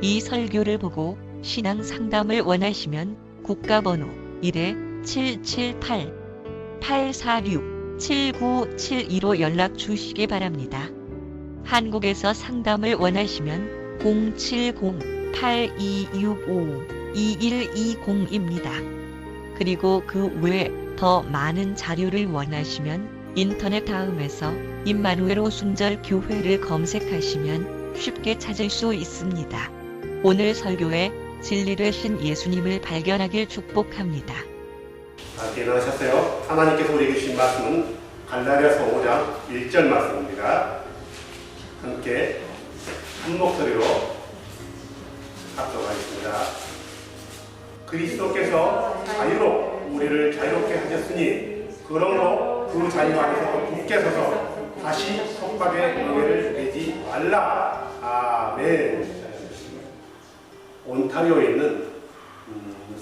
이 설교를 보고 신앙 상담을 원하시면 국가번호 1-778-846-7972로 연락 주시기 바랍니다. 한국에서 상담을 원하시면 070-8265-2120입니다. 그리고 그 외에 더 많은 자료를 원하시면 인터넷 다음에서 임마누엘 오순절 교회를 검색하시면 쉽게 찾을 수 있습니다. 오늘 설교에 진리 되신 예수님을 발견하길 축복합니다. 일어나셨어요? 하나님께서 우리에게 주신 말씀은 갈라디아서 5장 1절 말씀입니다. 함께 한 목소리로 합독하겠습니다. 그리스도께서 자유로 우리를 자유롭게 하셨으니 그러므로 그 자유 안에서 굳게 서서 다시 속박의 명예를 내지 말라. 아멘. 온타리오에 있는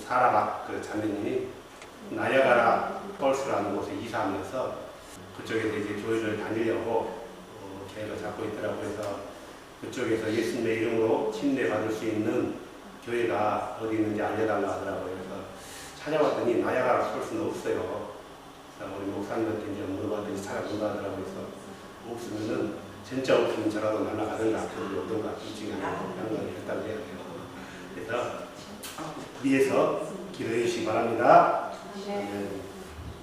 사라박 그 자매님이 나야가라 펄스라는 곳에 이사하면서 그쪽에서 이제 교회를 다니려고 계획을 잡고 있더라고요. 그래서 그쪽에서 예수님의 이름으로 침례받을 수 있는 교회가 어디 있는지 알려달라 하더라고요. 그래서 찾아봤더니 나야가라 펄스는 없어요. 우리 목사님한테 이제 물어봤더니 찾아본다 하더라고요. 그래서 없으면은 진짜 없으면 저라도 날아가든가 그걸 오든가 이 중에 하나를 했다고 해야 돼요. 그래서 위에서 기도해 주시기 바랍니다.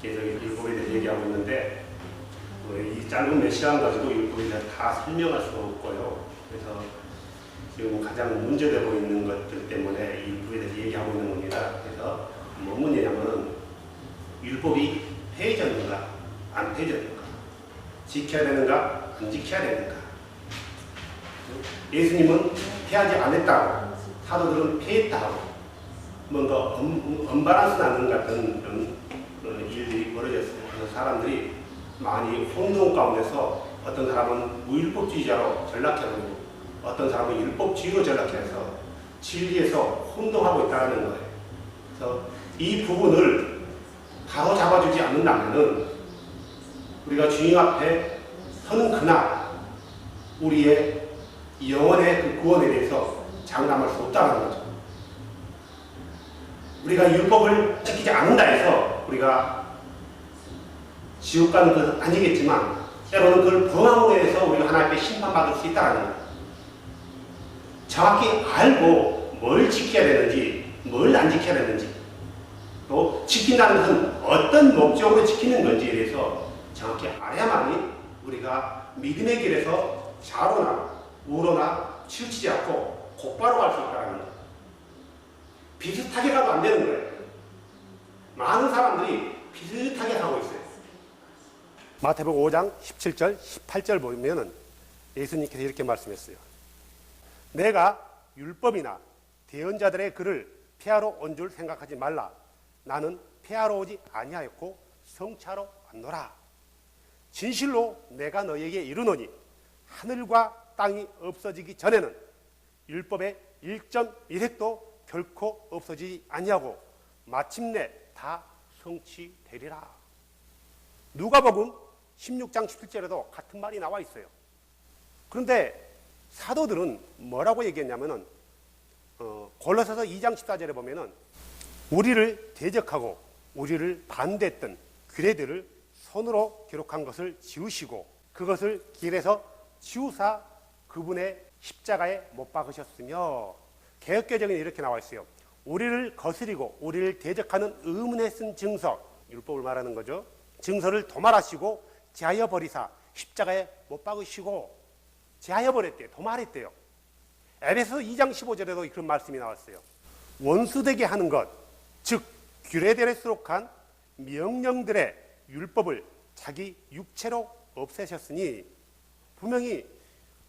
계속 율법에 대해 얘기하고 있는데 이 짧은 몇 시간 가지고 율법에 대해 다 설명할 수가 없고요. 그래서 지금 가장 문제되고 있는 것들 때문에 이 율법에 대해서 얘기하고 있는 겁니다. 그래서 뭔 문제냐면 율법이 폐해졌는가 안 폐해졌는가, 지켜야 되는가 안 지켜야 되는가. 예수님은 폐하지 않았다고, 사도들은 폐했다고 뭔가 언밸런스 나는 같은 그런 일들이 벌어졌어요. 그래서 사람들이 많이 혼동 가운데서 어떤 사람은 무율법주의자로 전락해버리고 어떤 사람은 율법주의로 전락해서 진리에서 혼동하고 있다는 거예요. 그래서 이 부분을 바로 잡아주지 않는다면 우리가 주님 앞에 서는 그날 우리의 영혼의 그 구원에 대해서 장담할 수 없다는 거죠. 우리가 율법을 지키지 않는다 해서 우리가 지옥 가는 것은 아니겠지만 때로는 그걸 범함으로 해서 우리가 하나님께 심판받을 수 있다는 거예요. 정확히 알고 뭘 지켜야 되는지 뭘 안 지켜야 되는지 또 지킨다는 것은 어떤 목적으로 지키는 건지에 대해서 정확히 알아야만이 우리가 믿음의 길에서 좌로나 우로나 치우치지 않고 곧바로 갈 수 있다는 거예요. 비슷하게 가도 안 되는 거예요. 많은 사람들이 비슷하게 하고 있어요. 마태복음 5장 17절, 18절 보면은 예수님께서 이렇게 말씀했어요. 내가 율법이나 대언자들의 글을 폐하러 온 줄 생각하지 말라. 나는 폐하러 오지 아니하였고 성취하러 왔노라. 진실로 내가 너에게 이르노니 하늘과 땅이 없어지기 전에는 율법의 1.1획도 결코 없어지지 아니하고 마침내 다 성취되리라. 누가복음 16장 17절에도 같은 말이 나와 있어요. 그런데 사도들은 뭐라고 얘기했냐면은 골로새서 2장 14절에 보면은 우리를 대적하고 우리를 반대했던 규례들을 손으로 기록한 것을 지우시고 그것을 길에서 지우사 그분의 십자가에 못 박으셨으며, 개역개정에 이렇게 나와 있어요. 우리를 거스리고 우리를 대적하는 의문에 쓴 증서, 율법을 말하는 거죠. 증서를 도말하시고 제하여 버리사 십자가에 못 박으시고 제하여 버렸대요. 도말했대요. 에베소서 2장 15절에도 그런 말씀이 나왔어요. 원수되게 하는 것, 즉 규례들에 수록한 명령들의 율법을 자기 육체로 없애셨으니, 분명히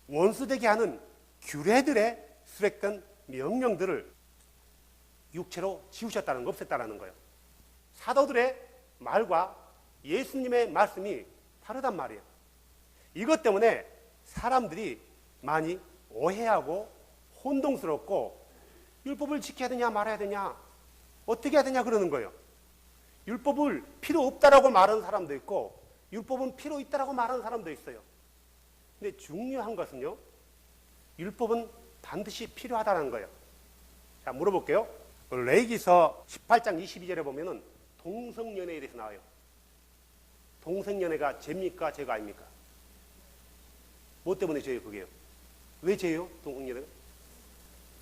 원수되게 하는 규례들에 수록된 명령들을 육체로 지우셨다는 거, 없앴다는 거예요. 사도들의 말과 예수님의 말씀이 다르단 말이에요. 이것 때문에 사람들이 많이 오해하고 혼동스럽고 율법을 지켜야 되냐 말아야 되냐 어떻게 해야 되냐 그러는 거예요. 율법을 필요 없다라고 말하는 사람도 있고 율법은 필요 있다라고 말하는 사람도 있어요. 근데 중요한 것은요, 율법은 반드시 필요하다는 거예요. 자, 물어볼게요. 레위기서 18장 22절에 보면은 동성연애에 대해서 나와요. 동성연애가 죄입니까? 죄가 아닙니까? 뭐 때문에 죄예요, 그게요? 왜 죄예요, 동성연애가?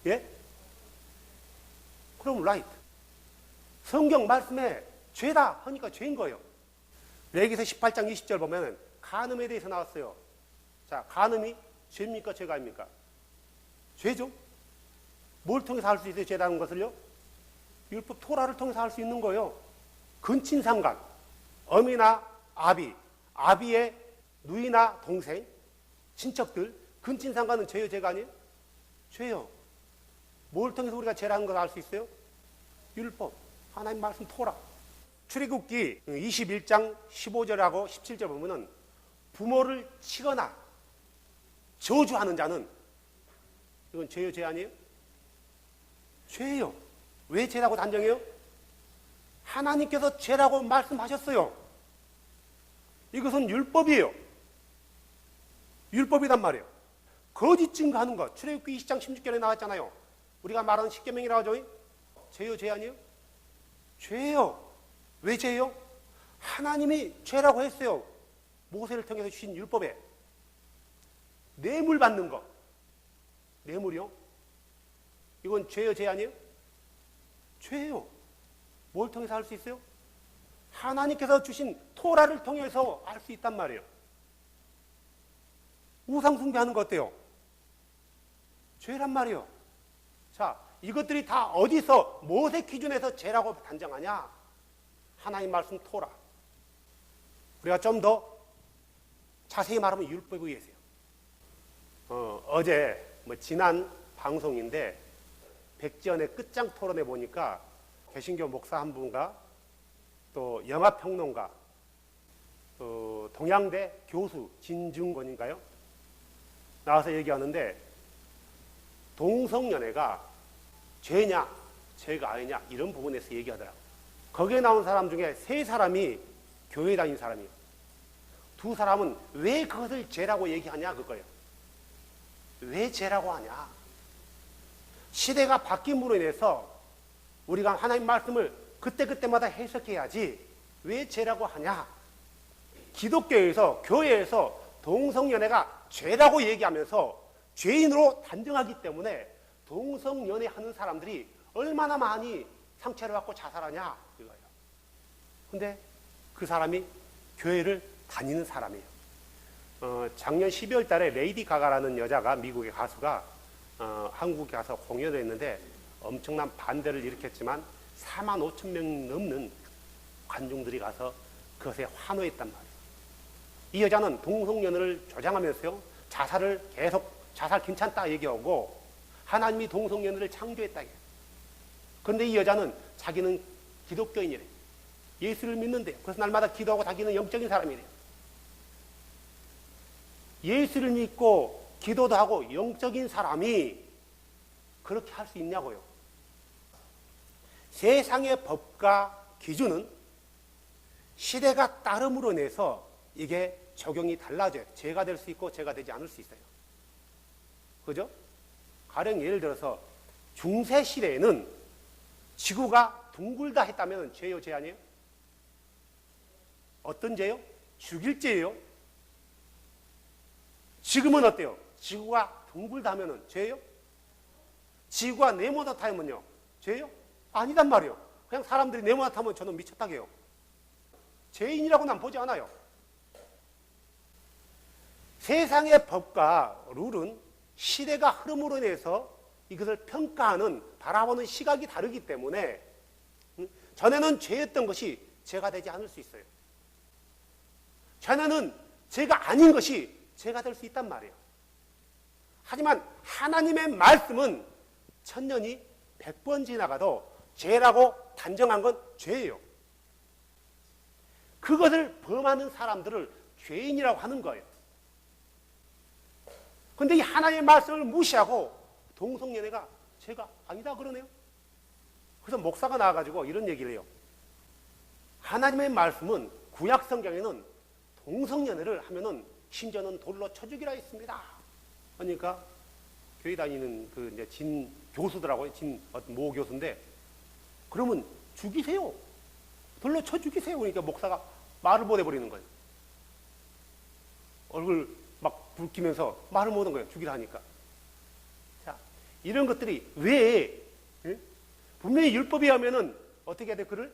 예? 그럼 라이트. 성경 말씀에 죄다 하니까 죄인 거예요. 레위기서 18장 20절 보면 간음에 대해서 나왔어요. 자, 간음이 죄입니까? 죄가 아닙니까? 죄죠. 뭘 통해서 할 수 있어요? 죄라는 것을요? 율법 토라를 통해서 할 수 있는 거예요. 근친상간, 어미나 아비, 아비의 누이나 동생, 친척들, 근친상간은 죄요, 죄가 아니에요? 죄요. 뭘 통해서 우리가 죄라는 걸 알 수 있어요? 율법, 하나님 말씀 토라. 출애굽기 21장 15절하고 17절 보면은 부모를 치거나 저주하는 자는 이건 죄요, 죄 아니에요? 죄예요. 왜 죄라고 단정해요? 하나님께서 죄라고 말씀하셨어요. 이것은 율법이에요. 율법이란 말이에요. 거짓 증거하는 것, 출애굽기 20장 16절에 나왔잖아요. 우리가 말하는 십계명이라고 하죠. 죄요, 죄 아니에요? 죄예요. 왜 죄예요? 하나님이 죄라고 했어요. 모세를 통해서 주신 율법에. 뇌물 받는 것. 뇌물이요? 이건 죄요, 죄 아니에요? 죄예요. 뭘 통해서 할 수 있어요? 하나님께서 주신 토라를 통해서 알 수 있단 말이에요. 우상 숭배하는 거 어때요? 죄란 말이에요. 자, 이것들이 다 어디서 무엇의 기준에서 죄라고 단정하냐? 하나님 말씀 토라. 우리가 좀 더 자세히 말하면 율법에 의해서요. 어제 지난 방송인데 백지연의 끝장 토론에 보니까 개신교 목사 한 분과 또 영화평론가, 동양대 교수 진중권인가요? 나와서 얘기하는데 동성연애가 죄냐 죄가 아니냐 이런 부분에서 얘기하더라고요. 거기에 나온 사람 중에 3사람이 교회 다닌 사람이에요. 2사람은 왜 그것을 죄라고 얘기하냐 그거예요. 왜 죄라고 하냐. 시대가 바뀜으로 인해서 우리가 하나님 말씀을 그때그때마다 해석해야지 왜 죄라고 하냐. 기독교에서 교회에서 동성연애가 죄라고 얘기하면서 죄인으로 단정하기 때문에 동성연애 하는 사람들이 얼마나 많이 상처를 받고 자살하냐 이거예요. 근데 그 사람이 교회를 다니는 사람이에요. 작년 12월 달에 레이디 가가라는 여자가 미국의 가수가 한국에 가서 공연을 했는데 엄청난 반대를 일으켰지만 4만 5천 명 넘는 관중들이 가서 그것에 환호했단 말이에요. 이 여자는 동성연애를 조장하면서요 자살을 계속 자살 괜찮다 얘기하고 하나님이 동성연애를 창조했다. 그런데 이 여자는 자기는 기독교인이래. 예수를 믿는데 그래서 날마다 기도하고 자기는 영적인 사람이래. 예수를 믿고 기도도 하고 영적인 사람이 그렇게 할 수 있냐고요. 세상의 법과 기준은 시대가 따름으로 인해서 이게 적용이 달라져요. 죄가 될 수 있고 죄가 되지 않을 수 있어요. 그죠? 가령 예를 들어서 중세 시대에는 지구가 둥글다 했다면 죄요, 죄 아니에요? 어떤 죄요? 죽일 죄예요. 지금은 어때요? 지구가 둥글다 하면 죄예요? 지구가 네모나다 하면요? 죄예요? 아니단 말이에요. 그냥 사람들이 네모나다 하면 저는 미쳤다고 해요. 죄인이라고 난 보지 않아요. 세상의 법과 룰은 시대가 흐름으로 인해서 이것을 평가하는 바라보는 시각이 다르기 때문에 전에는 죄였던 것이 죄가 되지 않을 수 있어요. 전에는 죄가 아닌 것이 죄가 될 수 있단 말이에요. 하지만 하나님의 말씀은 천년이 100번 지나가도 죄라고 단정한 건 죄예요. 그것을 범하는 사람들을 죄인이라고 하는 거예요. 그런데 이 하나님의 말씀을 무시하고 동성연애가 죄가 아니다 그러네요. 그래서 목사가 나와가지고 이런 얘기를 해요. 하나님의 말씀은 구약 성경에는 동성연애를 하면은 심지어는 돌로 쳐 죽이라 했습니다. 그러니까 교회 다니는 그 이제 진 교수들하고 진 어떤 모 교수인데 그러면 죽이세요. 돌로 쳐 죽이세요. 그러니까 목사가 말을 못 해버리는 거예요. 얼굴 막 붉히면서 말을 못 하는 거예요. 죽이라 하니까. 자, 이런 것들이 왜 분명히 율법에 하면은 어떻게 해야 돼? 그를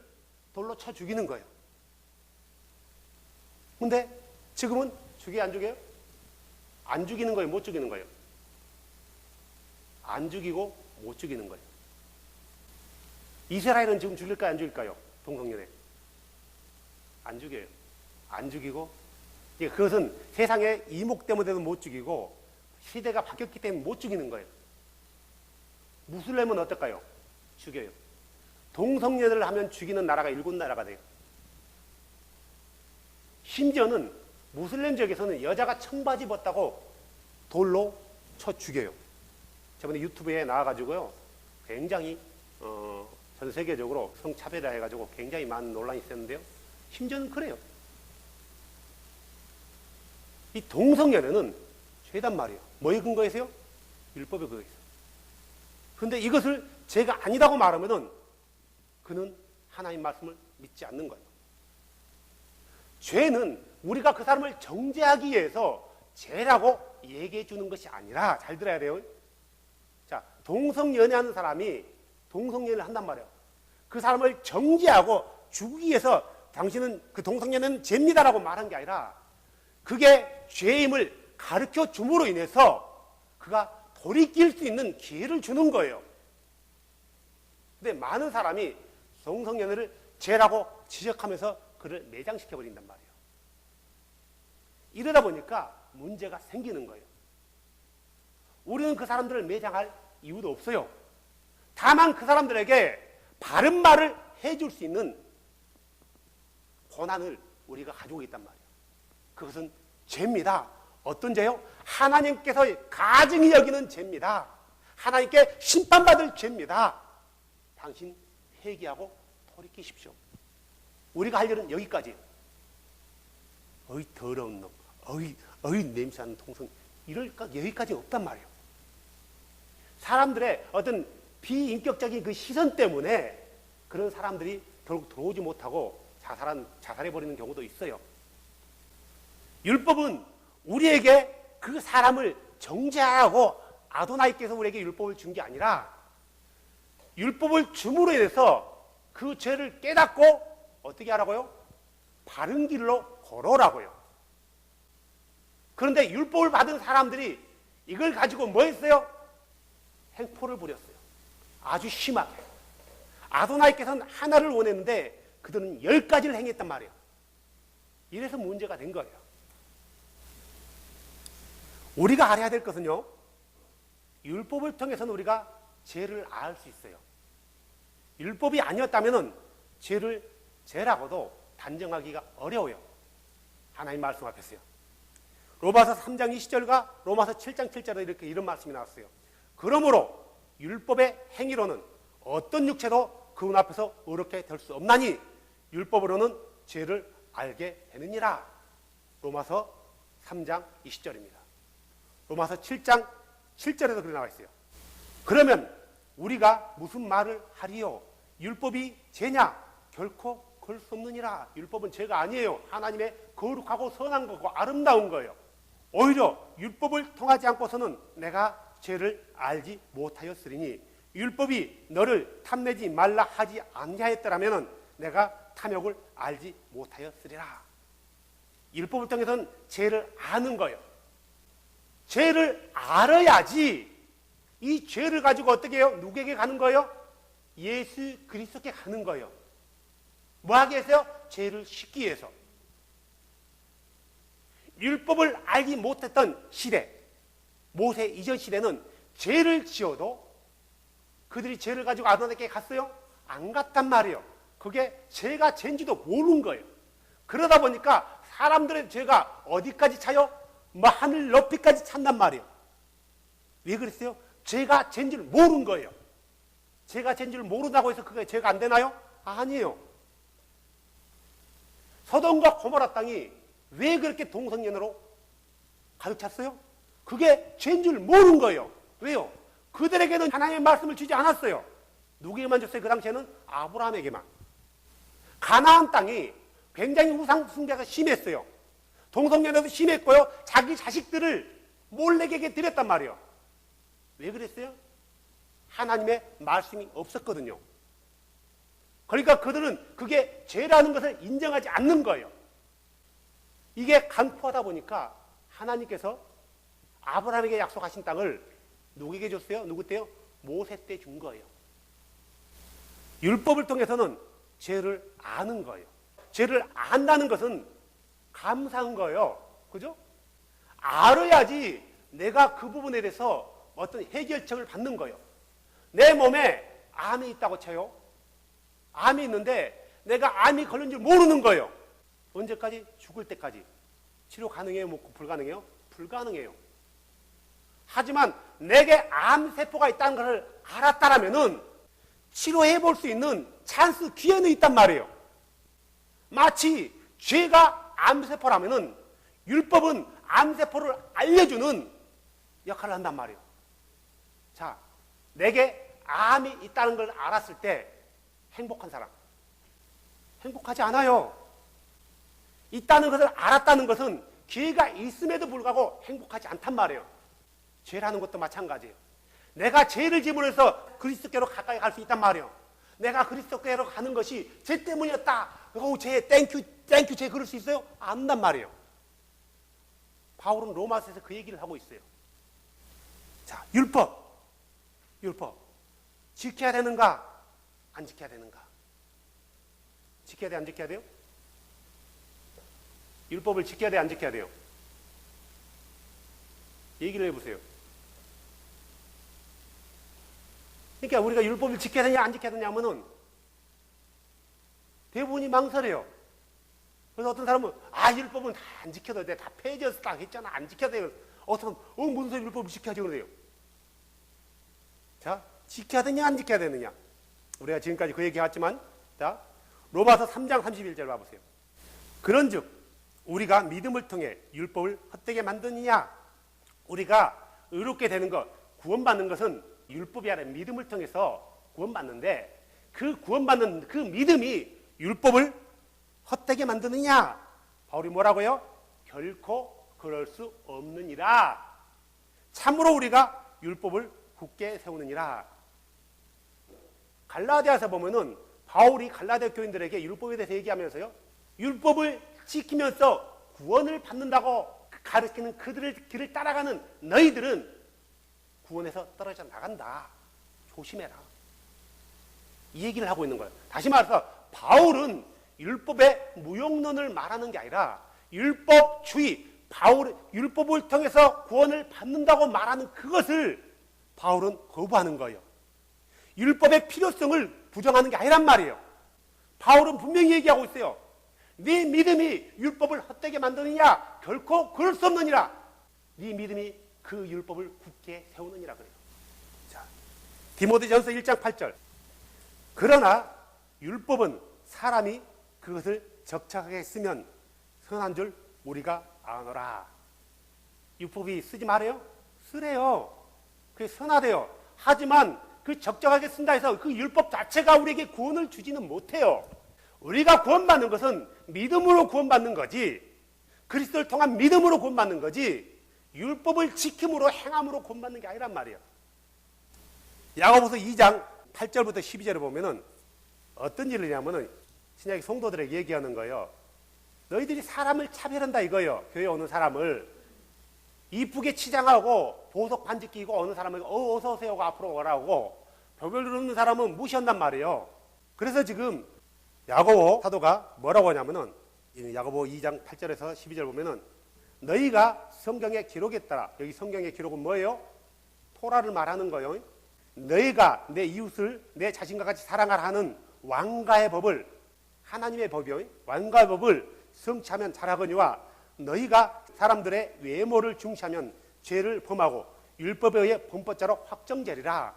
돌로 쳐 죽이는 거예요. 근데 지금은 죽여요, 안 죽여요? 안 죽이는 거예요, 못 죽이는 거예요? 안 죽이고 못 죽이는 거예요. 이스라엘은 지금 죽일까요, 안 죽일까요? 동성연애. 안 죽여요. 안 죽이고, 그것은 세상의 이목 때문에도 못 죽이고, 시대가 바뀌었기 때문에 못 죽이는 거예요. 무슬림은 어떨까요? 죽여요. 동성연애를 하면 죽이는 나라가 7나라가 돼요. 심지어는 무슬림 지역에서는 여자가 청바지 벗다고 돌로 쳐 죽여요. 저번에 유튜브에 나와가지고요, 굉장히 전 세계적으로 성차별을 해가지고 굉장히 많은 논란이 있었는데요. 심지어는 그래요. 이 동성연애는 죄단 말이에요. 뭐에 근거해서요? 율법에 근거해서. 그런데 이것을 죄가 아니다고 말하면은 그는 하나님 말씀을 믿지 않는 거예요. 죄는 우리가 그 사람을 정죄하기 위해서 죄라고 얘기해 주는 것이 아니라, 잘 들어야 돼요. 자, 동성연애하는 사람이 동성연애를 한단 말이에요. 그 사람을 정죄하고 죽이기 위해서 당신은 그 동성연애는 죄입니다라고 말한 게 아니라 그게 죄임을 가르쳐 줌으로 인해서 그가 돌이킬 수 있는 기회를 주는 거예요. 근데 많은 사람이 동성연애를 죄라고 지적하면서 그를 매장시켜버린단 말이에요. 이러다 보니까 문제가 생기는 거예요. 우리는 그 사람들을 매장할 이유도 없어요. 다만 그 사람들에게 바른 말을 해줄 수 있는 권한을 우리가 가지고 있단 말이에요. 그것은 죄입니다. 어떤 죄요? 하나님께서 가증히 여기는 죄입니다. 하나님께 심판받을 죄입니다. 당신 회개하고 돌이키십시오. 우리가 할 일은 여기까지예요. 어이 더러운 놈, 어이 냄새나는 동성, 여기까지 없단 말이에요. 사람들의 어떤 비인격적인 그 시선 때문에 그런 사람들이 결국 들어오지 못하고 자살해버리는 경우도 있어요. 율법은 우리에게 그 사람을 정죄하고 아도나이께서 우리에게 율법을 준 게 아니라 율법을 줌으로 인해서 그 죄를 깨닫고 어떻게 하라고요? 바른 길로 걸어라고요. 그런데 율법을 받은 사람들이 이걸 가지고 뭐 했어요? 행포를 부렸어요. 아주 심하게. 아도나이께서는 하나를 원했는데 그들은 10가지를 행했단 말이에요. 이래서 문제가 된 거예요. 우리가 알아야 될 것은요, 율법을 통해서는 우리가 죄를 알 수 있어요. 율법이 아니었다면 죄를 죄라고도 단정하기가 어려워요. 하나님 말씀 앞에서요. 로마서 3장 20절과 로마서 7장 7절에 이렇게 이런 말씀이 나왔어요. 그러므로 율법의 행위로는 어떤 육체도 그분 앞에서 의롭게 될 수 없나니 율법으로는 죄를 알게 되느니라. 로마서 3장 20절입니다. 로마서 7장 7절에도 그렇게 나와 있어요. 그러면 우리가 무슨 말을 하리요? 율법이 죄냐? 결코 그럴 수 없느니라. 율법은 죄가 아니에요. 하나님의 거룩하고 선한 거고 아름다운 거예요. 오히려 율법을 통하지 않고서는 내가 죄를 알지 못하였으리니 율법이 너를 탐내지 말라 하지 아니하였더라면 내가 탐욕을 알지 못하였으리라. 율법을 통해서는 죄를 아는 거예요. 죄를 알아야지 이 죄를 가지고 어떻게 해요? 누구에게 가는 거예요? 예수 그리스도께 가는 거예요. 뭐 하기 위해서요? 죄를 씻기 위해서. 율법을 알지 못했던 시대, 모세 이전 시대는 죄를 지어도 그들이 죄를 가지고 아도나에게 갔어요? 안 갔단 말이에요. 그게 죄가 죄인지도 모르는 거예요. 그러다 보니까 사람들의 죄가 어디까지 차요? 뭐 하늘 높이까지 찬단 말이에요. 왜 그랬어요? 죄가 죄인지를 모르는 거예요. 죄가 죄인지를 모른다고 해서 그게 죄가 안 되나요? 아니에요. 소돔과 고모라 땅이 왜 그렇게 동성연애로 가득 찼어요? 그게 죄인 줄 모르는 거예요. 왜요? 그들에게는 하나님의 말씀을 주지 않았어요. 누구에게만 줬어요? 그 당시에는 아브라함에게만. 가나안 땅이 굉장히 우상 숭배가 심했어요. 동성연애도 심했고요. 자기 자식들을 몰래에게 드렸단 말이에요. 왜 그랬어요? 하나님의 말씀이 없었거든요. 그러니까 그들은 그게 죄라는 것을 인정하지 않는 거예요. 이게 간포하다 보니까 하나님께서 아브라함에게 약속하신 땅을 누구에게 줬어요? 누구 때요? 모세 때 준 거예요. 율법을 통해서는 죄를 아는 거예요. 죄를 안다는 것은 감사한 거예요. 그죠? 알아야지 내가 그 부분에 대해서 어떤 해결책을 받는 거예요. 내 몸에 암이 있다고 쳐요. 암이 있는데 내가 암이 걸린 줄 모르는 거예요. 언제까지? 죽을 때까지. 치료 가능해요? 뭐 불가능해요? 불가능해요. 하지만 내게 암세포가 있다는 것을 알았다라면은 치료해 볼 수 있는 찬스, 기회는 있단 말이에요. 마치 죄가 암세포라면은 율법은 암세포를 알려주는 역할을 한단 말이에요. 자, 내게 암이 있다는 걸 알았을 때 행복한 사람. 행복하지 않아요. 있다는 것을 알았다는 것은 기회가 있음에도 불구하고 행복하지 않단 말이에요. 죄라는 것도 마찬가지예요. 내가 죄를 지으면서 그리스도께로 가까이 갈 수 있단 말이에요. 내가 그리스도께로 가는 것이 죄 때문이었다. 죄, 땡큐, 죄 그럴 수 있어요? 안 한단 말이에요. 바울은 로마서에서 그 얘기를 하고 있어요. 자, 율법. 지켜야 되는가? 안 지켜야 되는가? 지켜야 돼, 안 지켜야 돼요? 율법을 지켜야 돼, 안 지켜야 돼요? 얘기를 해보세요. 그러니까 우리가 율법을 지켜야 되냐, 안 지켜야 되냐 하면은 대부분이 망설여요. 그래서 어떤 사람은, 율법은 다 안 지켜도 돼. 다 폐지해서 딱 했잖아. 안 지켜도 돼요. 어떤 사람은, 무슨 소리 율법을 지켜야지 그래요. 자, 지켜야 되냐, 안 지켜야 되느냐. 우리가 지금까지 그 얘기 해왔지만, 자, 로마서 3장 31절 봐보세요. 그런즉 우리가 믿음을 통해 율법을 헛되게 만드느냐? 우리가 의롭게 되는 것, 구원받는 것은 율법이 아니라 믿음을 통해서 구원받는데 그 구원받는 그 믿음이 율법을 헛되게 만드느냐? 바울이 뭐라고요? 결코 그럴 수 없느니라. 참으로 우리가 율법을 굳게 세우느니라. 갈라디아서 보면은 바울이 갈라디아 교인들에게 율법에 대해서 얘기하면서요, 율법을 지키면서 구원을 받는다고 가르치는 그들의 길을 따라가는 너희들은 구원에서 떨어져 나간다. 조심해라. 이 얘기를 하고 있는 거예요. 다시 말해서 바울은 율법의 무용론을 말하는 게 아니라 율법주의, 율법을 통해서 구원을 받는다고 말하는 그것을 바울은 거부하는 거예요. 율법의 필요성을 부정하는 게 아니란 말이에요. 바울은 분명히 얘기하고 있어요. 네 믿음이 율법을 헛되게 만드느냐? 결코 그럴 수 없느니라. 네 믿음이 그 율법을 굳게 세우느니라 그래요. 자, 디모데전서 1장 8절. 그러나 율법은 사람이 그것을 적착하게 쓰면 선한 줄 우리가 아노라. 율법이 쓰지 말아요? 쓰래요. 그게 선하대요. 하지만 그 적정하게 쓴다 해서 그 율법 자체가 우리에게 구원을 주지는 못해요. 우리가 구원받는 것은 믿음으로 구원받는 거지, 그리스도를 통한 믿음으로 구원받는 거지, 율법을 지킴으로 행함으로 구원받는 게 아니란 말이에요. 야고보서 2장 8절부터 12절을 보면은 어떤 일을 하냐면은 신약의 성도들에게 얘기하는 거예요. 너희들이 사람을 차별한다 이거예요. 교회 오는 사람을 이쁘게 치장하고 보석 반지 끼고 어느 사람에게 어서 오세요가 앞으로 오라고 벽을 누르는 사람은 무시한단 말이에요. 그래서 지금 야고보 사도가 뭐라고 하냐면은 야고보 2장 8절에서 12절 보면은 너희가 성경에 기록에 따라, 여기 성경의 기록은 뭐예요? 토라를 말하는 거예요. 너희가 내 이웃을 내 자신과 같이 사랑하라 하는 왕가의 법을, 하나님의 법이요, 왕가의 법을 성취하면 잘하거니와 너희가 사람들의 외모를 중시하면 죄를 범하고 율법에 의해 범법자로 확정되리라.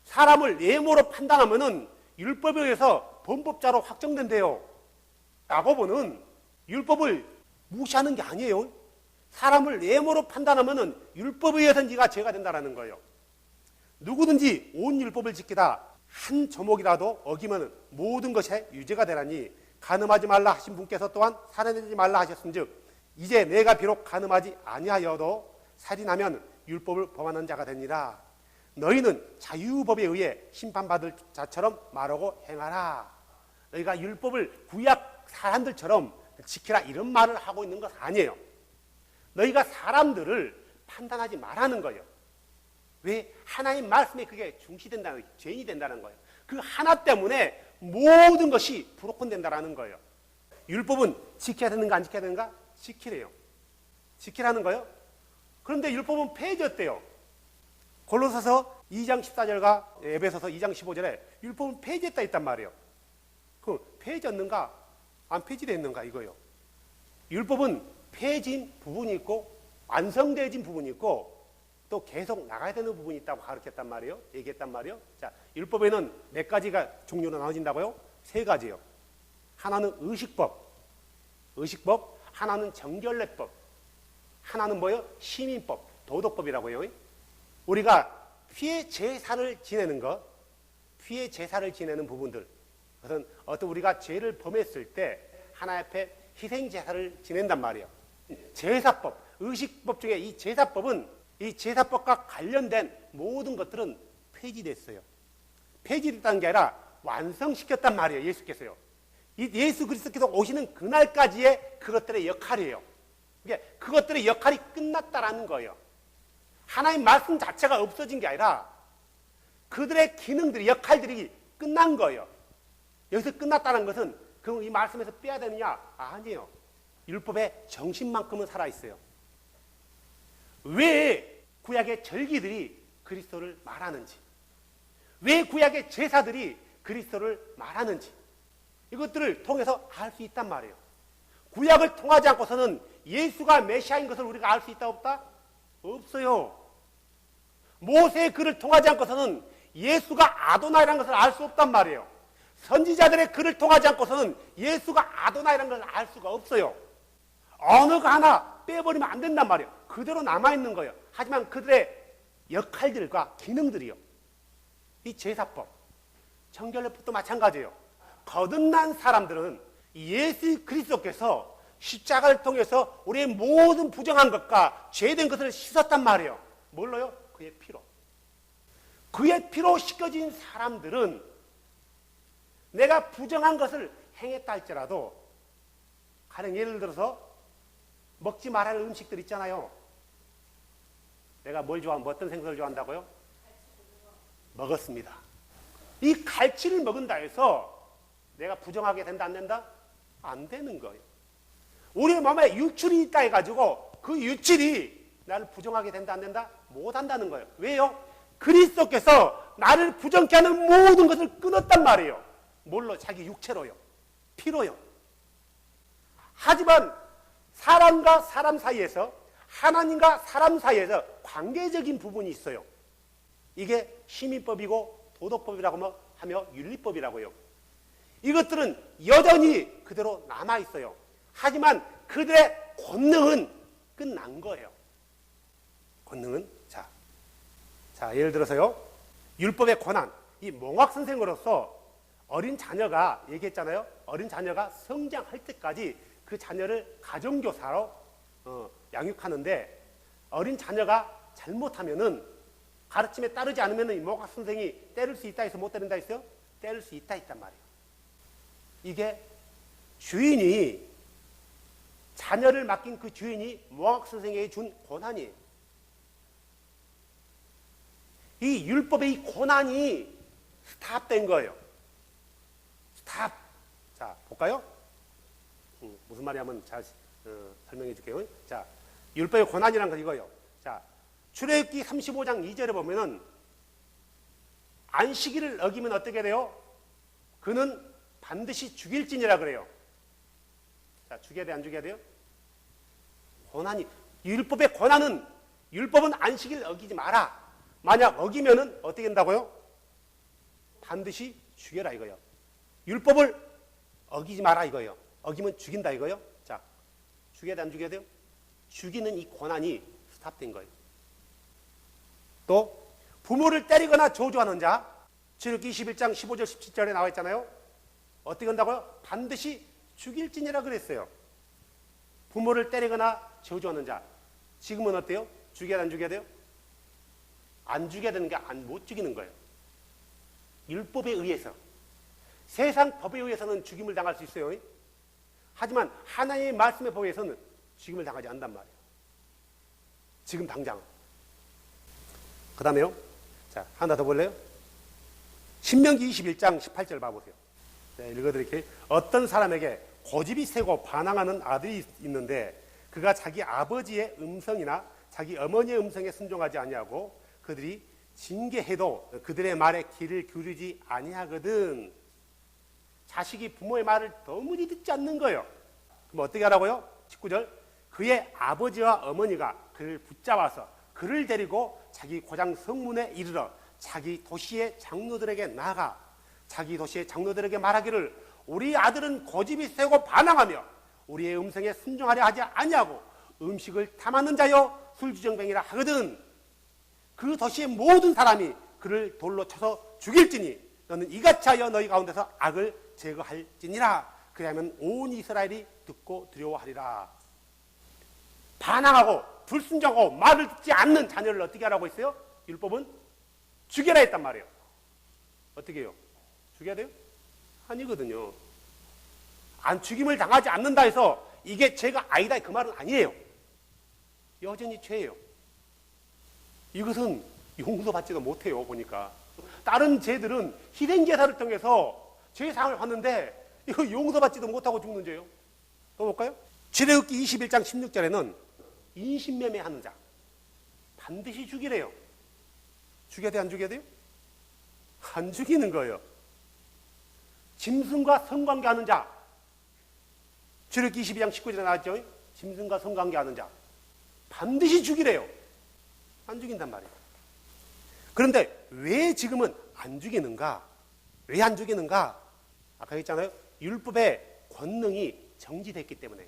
사람을 외모로 판단하면은 율법에 의해서 범법자로 확정된대요. 야고보는 율법을 무시하는 게 아니에요. 사람을 외모로 판단하면은 율법에 의해서 네가 죄가 된다라는 거예요. 누구든지 온 율법을 지키다 한 조목이라도 어기면 모든 것이 유죄가 되나니 간음하지 말라 하신 분께서 또한 살인하지 말라 하셨은즉 이제 내가 비록 간음하지 아니하여도 살인하면 율법을 범하는 자가 되니라. 너희는 자유법에 의해 심판받을 자처럼 말하고 행하라. 너희가 율법을 구약 사람들처럼 지키라 이런 말을 하고 있는 것 아니에요. 너희가 사람들을 판단하지 말라는 거예요. 왜? 하나님 말씀에 그게 중시된다는 거예요. 죄인이 된다는 거예요. 그 하나 때문에 모든 것이 브로큰 된다는 거예요. 율법은 지켜야 되는가 안 지켜야 되는가? 지키래요. 지키라는 거예요. 그런데 율법은 폐해졌대요. 골로새서 2장 14절과 에베소서 2장 15절에 율법은 폐해졌다 있단 말이에요. 그럼 폐해졌는가 안 폐지됐는가 이거예요. 율법은 폐해진 부분이 있고 완성되어진 부분이 있고 또 계속 나가야 되는 부분이 있다고 가르쳤단 말이에요. 얘기했단 말이에요. 자, 율법에는 몇 가지가 종류로 나눠진다고요? 3가지요. 하나는 의식법, 하나는 정결례법, 하나는 뭐예요? 시민법, 도덕법이라고요. 우리가 피해 제사를 지내는 것, 피해 제사를 지내는 부분들, 그것은 어떤 우리가 죄를 범했을 때 하나님 앞에 희생 제사를 지낸단 말이에요. 제사법, 의식법 중에 이 제사법은 이 제사법과 관련된 모든 것들은 폐지됐어요. 폐지됐다는 게 아니라 완성시켰단 말이에요. 예수께서요. 이 예수 그리스도께서 오시는 그날까지의 그것들의 역할이에요. 그러니까 그것들의 역할이 끝났다라는 거예요. 하나님 말씀 자체가 없어진 게 아니라 그들의 기능들이, 역할들이 끝난 거예요. 여기서 끝났다는 것은 그럼 이 말씀에서 빼야 되느냐? 아니에요. 율법의 정신만큼은 살아있어요. 왜 구약의 절기들이 그리스도를 말하는지, 왜 구약의 제사들이 그리스도를 말하는지 이것들을 통해서 알 수 있단 말이에요. 구약을 통하지 않고서는 예수가 메시아인 것을 우리가 알 수 있다 없다? 없어요. 모세의 글을 통하지 않고서는 예수가 아도나이라는 것을 알 수 없단 말이에요. 선지자들의 글을 통하지 않고서는 예수가 아도나이라는 것을 알 수가 없어요. 어느 거 하나 빼버리면 안 된단 말이에요. 그대로 남아있는 거예요. 하지만 그들의 역할들과 기능들이요. 이 제사법, 정결례법도 마찬가지예요. 거듭난 사람들은 예수 그리스도께서 십자가를 통해서 우리의 모든 부정한 것과 죄된 것을 씻었단 말이에요. 뭘로요? 그의 피로. 그의 피로 씻겨진 사람들은 내가 부정한 것을 행했다 할지라도, 가령 예를 들어서 먹지 말아야 할 음식들 있잖아요. 내가 뭘 좋아하면 어떤 생선을 좋아한다고요? 먹었습니다. 이 갈치를 먹은다 해서 내가 부정하게 된다 안 된다? 안 되는 거예요. 우리 몸에 유출이 있다 해가지고 그 유출이 나를 부정하게 된다 안 된다? 못 한다는 거예요. 왜요? 그리스도께서 나를 부정케 하는 모든 것을 끊었단 말이에요. 뭘로? 자기 육체로요. 피로요. 하지만 사람과 사람 사이에서, 하나님과 사람 사이에서 관계적인 부분이 있어요. 이게 시민법이고 도덕법이라고 하며 윤리법이라고요. 이것들은 여전히 그대로 남아있어요. 하지만 그들의 권능은 끝난 거예요. 권능은 자 예를 들어서요. 율법의 권한, 이 몽학 선생으로서 어린 자녀가 얘기했잖아요. 어린 자녀가 성장할 때까지 그 자녀를 가정교사로 양육하는데 어린 자녀가 잘못하면은 가르침에 따르지 않으면은 몽학 선생이 때릴 수 있다 해서 못 때린다 했어요? 때릴 수 있다 했단 말이에요. 이게 주인이, 자녀를 맡긴 그 주인이 몽학 선생에게 준 권한이에요. 이 율법의 이 권한이 스탑된 거예요. 스탑. 자, 볼까요? 무슨 말이냐면 잘 설명해 줄게요. 자, 율법의 권한이란 건 이거예요. 자, 출애굽기 35장 2절에 보면은 안식일을 어기면 어떻게 돼요? 그는 반드시 죽일지니라 그래요. 자, 죽여야 돼, 안 죽여야 돼요? 권한이, 율법의 권한은, 율법은 안식일을 어기지 마라. 만약 어기면은 어떻게 된다고요? 반드시 죽여라 이거예요. 율법을 어기지 마라 이거예요. 어기면 죽인다 이거예요. 자, 죽여야 돼, 안 죽여야 돼요? 죽이는 이 권한이 스탑된 거예요. 또 부모를 때리거나 저주하는 자, 출애굽기 21장 15절 17절에 나와 있잖아요. 어떻게 한다고요? 반드시 죽일지니라 그랬어요. 부모를 때리거나 저주하는 자. 지금은 어때요? 죽여야 안 죽여야 돼요? 안 죽여야 되는 게 못 죽이는 거예요. 율법에 의해서. 세상 법에 의해서는 죽임을 당할 수 있어요. 하지만 하나님의 말씀에 의해서는 죽임을 당하지 않단 말이에요. 지금 당장. 그 다음에요. 자, 하나 더 볼래요? 신명기 21장 18절 봐보세요. 네, 읽어드릴게요. 어떤 사람에게 고집이 세고 반항하는 아들이 있는데 그가 자기 아버지의 음성이나 자기 어머니의 음성에 순종하지 아니하고 그들이 징계해도 그들의 말에 귀를 기울이지 아니하거든. 자식이 부모의 말을 도무지 듣지 않는 거예요. 그럼 어떻게 하라고요? 19절. 그의 아버지와 어머니가 그를 붙잡아서 그를 데리고 자기 고장 성문에 이르러 자기 도시의 장로들에게 나아가 자기 도시의 장로들에게 말하기를 우리 아들은 고집이 세고 반항하며 우리의 음성에 순종하려 하지 아니하고 음식을 탐하는 자여 술주정뱅이라 하거든. 그 도시의 모든 사람이 그를 돌로 쳐서 죽일지니 너는 이같이 하여 너희 가운데서 악을 제거할지니라. 그리하면 온 이스라엘이 듣고 두려워하리라. 반항하고 불순종하고 말을 듣지 않는 자녀를 어떻게 하라고 했어요? 율법은 죽여라 했단 말이에요. 어떻게 해요? 죽여야 돼요? 아니거든요. 안 죽임을 당하지 않는다 해서 이게 죄가 아니다 그 말은 아니에요. 여전히 죄예요. 이것은 용서받지도 못해요. 보니까 다른 죄들은 희생제사를 통해서 죄상을 받는데 이거 용서받지도 못하고 죽는 죄요. 또 볼까요? 출애굽기 21장 16절에는 인신매매하는 자 반드시 죽이래요. 죽여야 돼? 안 죽여야 돼요? 안 죽이는 거예요. 짐승과 성관계하는 자 출애굽기 22장 19절에 나왔죠. 짐승과 성관계하는 자 반드시 죽이래요. 안 죽인단 말이에요. 그런데 왜 지금은 안 죽이는가? 왜 안 죽이는가? 아까 했잖아요. 율법의 권능이 정지됐기 때문에요.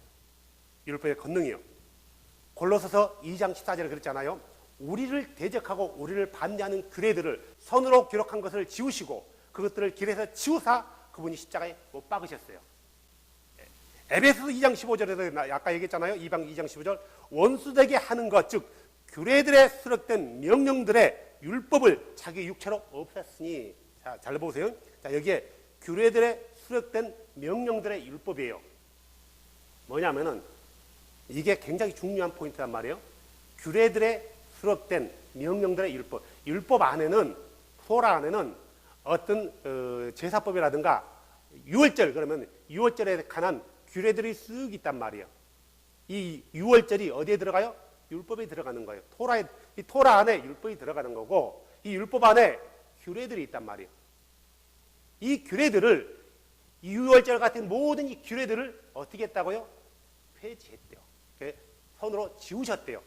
율법의 권능이요. 골로새서 2장 14절에 그랬잖아요. 우리를 대적하고 우리를 반대하는 규례들을 손으로 기록한 것을 지우시고 그것들을 길에서 치우사 그분이 십자가에 못 박으셨어요. 에베소서 2장 15절에도 아까 얘기했잖아요. 2장 15절 원수되게 하는 것 즉 규례들에 수록된 명령들의 율법을 자기 육체로 없앴으니 자, 잘 보세요. 자, 여기에 규례들에 수록된 명령들의 율법이에요. 뭐냐면은 이게 굉장히 중요한 포인트란 말이에요. 규례들에 수록된 명령들의 율법. 율법 안에는 토라 안에는 어떤 제사법이라든가 유월절 그러면 유월절에 관한 규례들이 쓱 있단 말이에요. 이 유월절이 어디에 들어가요? 율법에 들어가는 거예요. 이 토라 안에 율법이 들어가는 거고 이 율법 안에 규례들이 있단 말이에요. 이 규례들을 이 유월절 같은 모든 이 규례들을 어떻게 했다고요? 폐지했대요. 손으로 지우셨대요.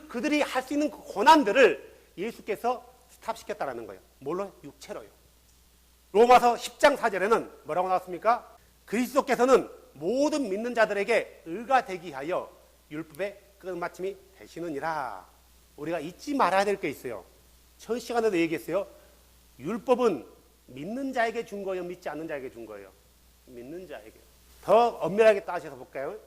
그들이 할 수 있는 그 고난들을 예수께서 스탑시켰다라는 거예요. 뭘로? 육체로요. 로마서 10장 4절에는 뭐라고 나왔습니까? 그리스도께서는 모든 믿는 자들에게 의가 되기 하여 율법의 끝마침이 되시느니라. 우리가 잊지 말아야 될 게 있어요. 첫 시간에도 얘기했어요. 율법은 믿는 자에게 준 거예요? 믿지 않는 자에게 준 거예요? 믿는 자에게. 더 엄밀하게 따져서 볼까요?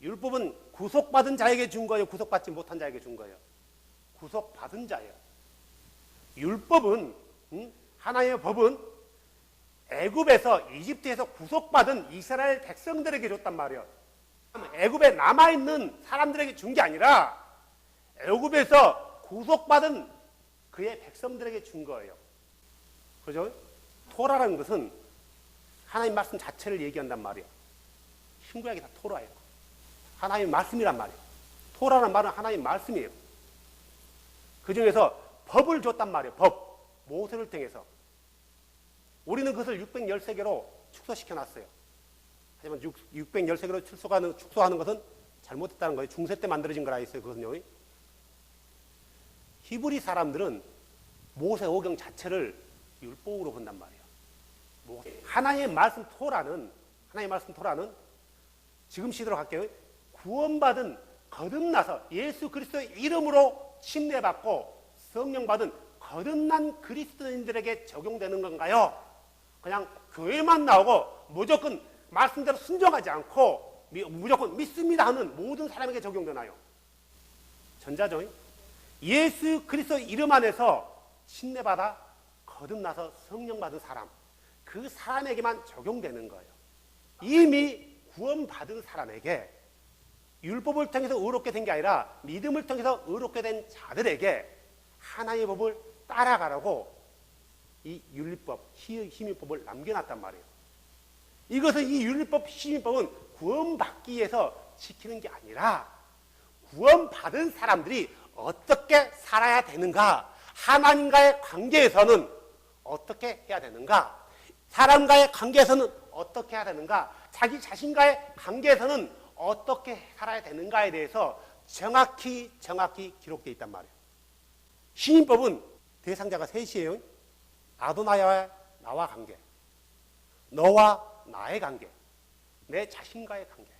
율법은 구속받은 자에게 준 거예요? 구속받지 못한 자에게 준 거예요? 구속받은 자예요. 율법은 하나님의 법은 애굽에서 이집트에서 구속받은 이스라엘 백성들에게 줬단 말이에요. 애굽에 남아있는 사람들에게 준 게 아니라 애굽에서 구속받은 그의 백성들에게 준 거예요. 그죠? 토라라는 것은 하나님 말씀 자체를 얘기한단 말이에요. 신구약이 다 토라예요. 하나님 말씀이란 말이에요. 토라라는 말은 하나님 말씀이에요. 그 중에서 법을 줬단 말이에요. 법. 모세를 통해서. 우리는 그것을 613개로 축소시켜놨어요. 하지만 613개로 축소하는 것은 잘못했다는 거예요. 중세 때 만들어진 거라 했어요. 그것은요. 히브리 사람들은 모세 오경 자체를 율법으로 본단 말이에요. 하나님의 말씀 토라는 지금 시대로 갈게요. 구원받은 거듭나서 예수 그리스도의 이름으로 침례받고 성령 받은 거듭난 그리스도인들에게 적용되는 건가요? 그냥 교회만 나오고 무조건 말씀대로 순종하지 않고 무조건 믿습니다 하는 모든 사람에게 적용되나요? 전자죠. 예수 그리스도 이름 안에서 침례받아 거듭나서 성령 받은 사람, 그 사람에게만 적용되는 거예요. 이미 구원받은 사람에게, 율법을 통해서 의롭게 된 게 아니라 믿음을 통해서 의롭게 된 자들에게 하나님의 법을 따라가라고 이 율리법, 시민법을 남겨놨단 말이에요. 이것은, 이 율리법, 시민법은 구원받기 위해서 지키는 게 아니라 구원받은 사람들이 어떻게 살아야 되는가, 하나님과의 관계에서는 어떻게 해야 되는가, 사람과의 관계에서는 어떻게 해야 되는가, 자기 자신과의 관계에서는 어떻게 살아야 되는가에 대해서 정확히 기록되어 있단 말이에요. 시민법은 대상자가 셋이에요. 아도나야와 나와 관계, 너와 나의 관계, 내 자신과의 관계.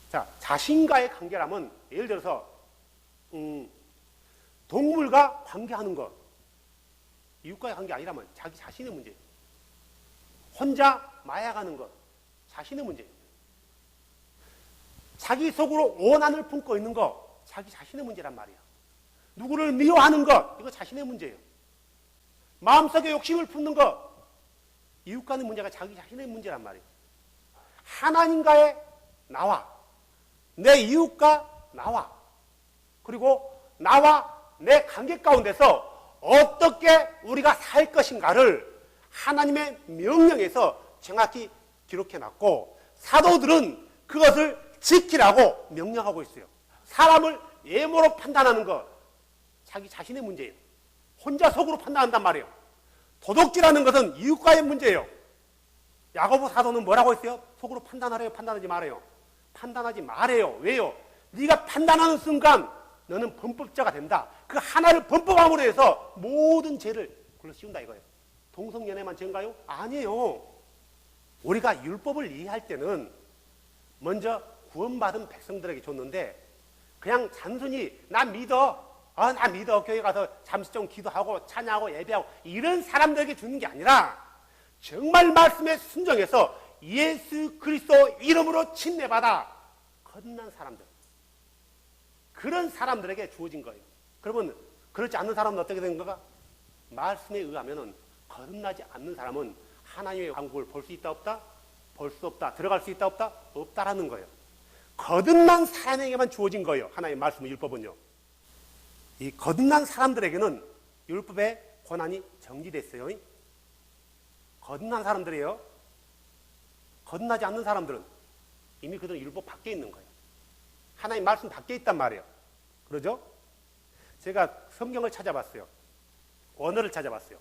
자, 자신과의 관계라면 예를 들어서 동물과 관계하는 것, 이웃과의 관계 아니라면 자기 자신의 문제예요. 혼자 마약하는 것, 자신의 문제예요. 자기 속으로 오난을 품고 있는 것, 자기 자신의 문제란 말이야. 누구를 미워하는 것, 이거 자신의 문제예요. 마음속에 욕심을 품는 것, 이웃과의 문제가 자기 자신의 문제란 말이에요. 하나님과의 나와, 내 이웃과 나와, 그리고 나와 내 관계 가운데서 어떻게 우리가 살 것인가를 하나님의 명령에서 정확히 기록해놨고, 사도들은 그것을 지키라고 명령하고 있어요. 사람을 외모로 판단하는 것, 자기 자신의 문제예요. 혼자 속으로 판단한단 말이에요. 도덕질하는 것은 이웃과의 문제예요. 야고보 사도는 뭐라고 했어요? 속으로 판단하래요? 판단하지 말아요? 판단하지 말아요. 왜요? 네가 판단하는 순간 너는 범법자가 된다. 그 하나를 범법함으로 해서 모든 죄를 글로 씌운다 이거예요. 동성연애만 죄인가요? 아니에요. 우리가 율법을 이해할 때는 먼저 구원받은 백성들에게 줬는데, 그냥 단순히 나 믿어, 나 믿어, 교회 가서 잠시 좀 기도하고 찬양하고 예배하고 이런 사람들에게 주는 게 아니라 정말 말씀에 순종해서 예수 그리스도 이름으로 침례받아 거듭난 사람들, 그런 사람들에게 주어진 거예요. 그러면 그렇지 않는 사람은 어떻게 되는 건가? 말씀에 의하면 거듭나지 않는 사람은 하나님의 왕국을 볼 수 있다 없다? 볼 수 없다. 들어갈 수 있다 없다? 없다라는 거예요. 거듭난 사람에게만 주어진 거예요. 하나님의 말씀, 율법은요. 이 거듭난 사람들에게는 율법의 권한이 정지됐어요. 거듭난 사람들이에요. 거듭나지 않는 사람들은 이미 그들은 율법 밖에 있는 거예요. 하나님 말씀 밖에 있단 말이에요. 그러죠? 제가 성경을 찾아봤어요. 언어를 찾아봤어요.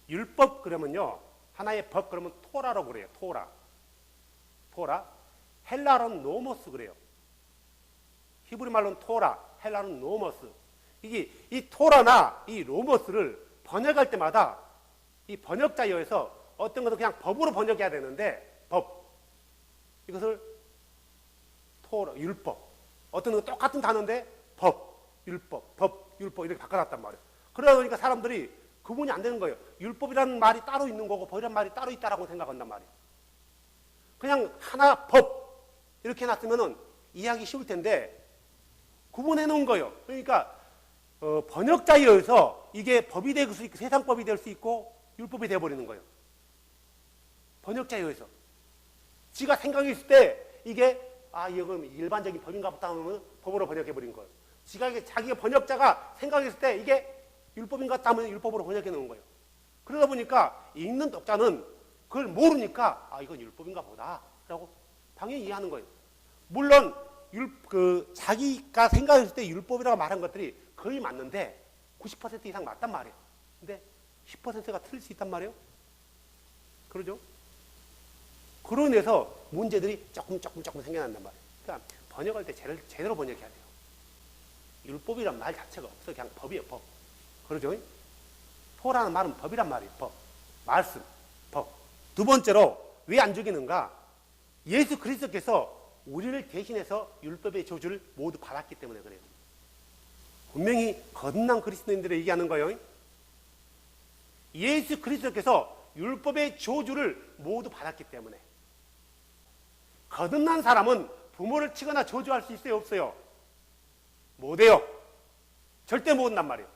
율법 그러면요, 하나의 법 그러면 토라라고 그래요. 토라. 헬라어는 노모스 그래요. 히브리 말로는 토라, 헬라어는 노모스. 이게 이 토라나 이 노모스를 번역할 때마다 이 번역자여서 어떤 것은 그냥 법으로 번역해야 되는데, 법. 이것을 토라, 율법. 어떤 것은 똑같은 단어인데 법, 율법 이렇게 바꿔놨단 말이에요. 그러다 보니까 사람들이 구분이 안 되는 거예요. 율법이라는 말이 따로 있는 거고 법이라는 말이 따로 있다라고 생각한단 말이에요. 그냥 하나 법 이렇게 해놨으면 이해하기 쉬울 텐데 구분해 놓은 거예요. 그러니까 번역자에 의해서 이게 법이 될 수 있고 세상법이 될 수 있고 율법이 되어버리는 거예요. 번역자에 의해서. 지가 생각했을 때 이게 이건 일반적인 법인가 보다 하면 법으로 번역해버린 거예요. 자기가 번역자가 생각했을 때 이게 율법인 것 같다 하면 율법으로 번역해 놓은 거예요. 그러다 보니까 읽는 독자는 그걸 모르니까 이건 율법인가 보다 라고 당연히 이해하는 거예요. 물론 자기가 생각했을 때 율법이라고 말한 것들이 거의 맞는데 90% 이상 맞단 말이에요. 근데 10%가 틀릴 수 있단 말이에요. 그러죠? 그로 인해서 문제들이 조금 생겨난단 말이에요. 그러니까 번역할 때 제대로 번역해야 돼요. 율법이란 말 자체가 없어. 그냥 법이에요, 법. 그러죠? 토라는 말은 법이란 말이에요. 법. 말씀. 법. 두 번째로 왜 안 죽이는가? 예수 그리스도께서 우리를 대신해서 율법의 저주를 모두 받았기 때문에 그래요. 분명히 거듭난 그리스도인들을 얘기하는 거예요. 예수 그리스도께서 율법의 저주를 모두 받았기 때문에. 거듭난 사람은 부모를 치거나 저주할 수 있어요, 없어요? 못해요. 절대 못한단 말이에요.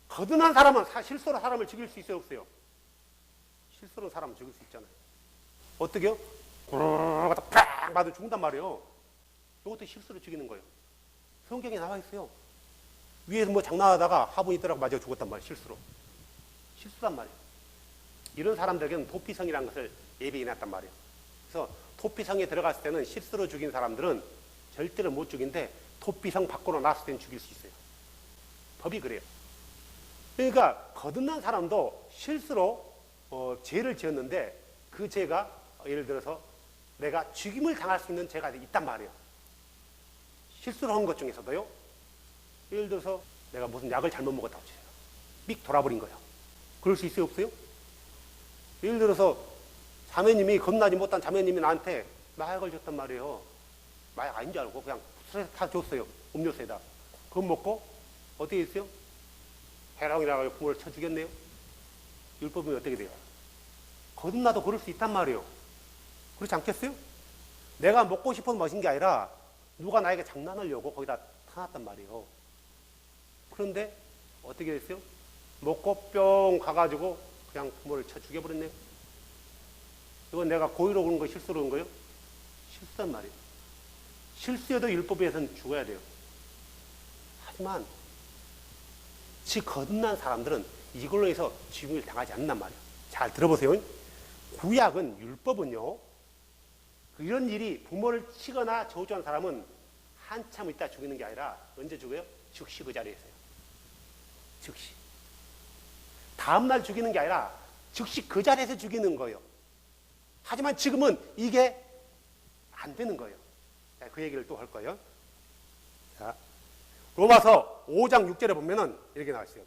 거듭난 사람은 실수로 사람을 죽일 수 있어요, 없어요? 실수로 사람을 죽일 수 있잖아요. 어떻게요? 구르르르 팍 맞아 죽는단 말이에요. 이것도 실수로 죽이는 거예요. 성경에 나와 있어요. 위에서 뭐 장난하다가 화분이 있더라고 맞아 죽었단 말이에요. 실수로. 실수란 말이에요. 이런 사람들에게는 도피성이라는 것을 예비해 놨단 말이에요. 그래서 도피성에 들어갔을 때는 실수로 죽인 사람들은 절대로 못 죽인데 도피성 밖으로 나왔을 때는 죽일 수 있어요. 법이 그래요. 그러니까 거듭난 사람도 실수로 죄를 지었는데 그 죄가 예를 들어서 내가 죽임을 당할 수 있는 죄가 있단 말이에요. 실수로 한 것 중에서도요. 예를 들어서 내가 무슨 약을 잘못 먹었다고 쳐요. 삑 돌아버린 거예요. 그럴 수 있어요, 없어요? 예를 들어서 자매님이 겁나지 못한 자매님이 나한테 마약을 줬단 말이에요. 마약 아닌 줄 알고 그냥 술에 다 줬어요. 음료수에다. 그거 먹고 어떻게 했어요? 해랑이라고 부모를 쳐 죽였네요. 율법이면 어떻게 돼요? 거듭나도 그럴 수 있단 말이에요. 그렇지 않겠어요? 내가 먹고 싶어서 마신 게 아니라 누가 나에게 장난하려고 거기다 타놨단 말이에요. 그런데 어떻게 됐어요? 먹고 뿅 가가지고 그냥 부모를 쳐 죽여버렸네요. 이건 내가 고의로 그런 거 실수로 그런 거예요? 실수란 말이에요. 실수여도 율법에서는 죽어야 돼요. 하지만 즉 거듭난 사람들은 이걸로 해서 죽임을 당하지 않는단 말이에요. 잘 들어보세요. 구약은 율법은요. 이런 일이 부모를 치거나 저주한 사람은 한참 있다 죽이는 게 아니라 언제 죽어요? 즉시 그 자리에서요. 즉시. 다음날 죽이는 게 아니라 즉시 그 자리에서 죽이는 거예요. 하지만 지금은 이게 안 되는 거예요. 그 얘기를 또 할 거예요. 자, 로마서 5장 6절에 보면은 이렇게 나와 있어요.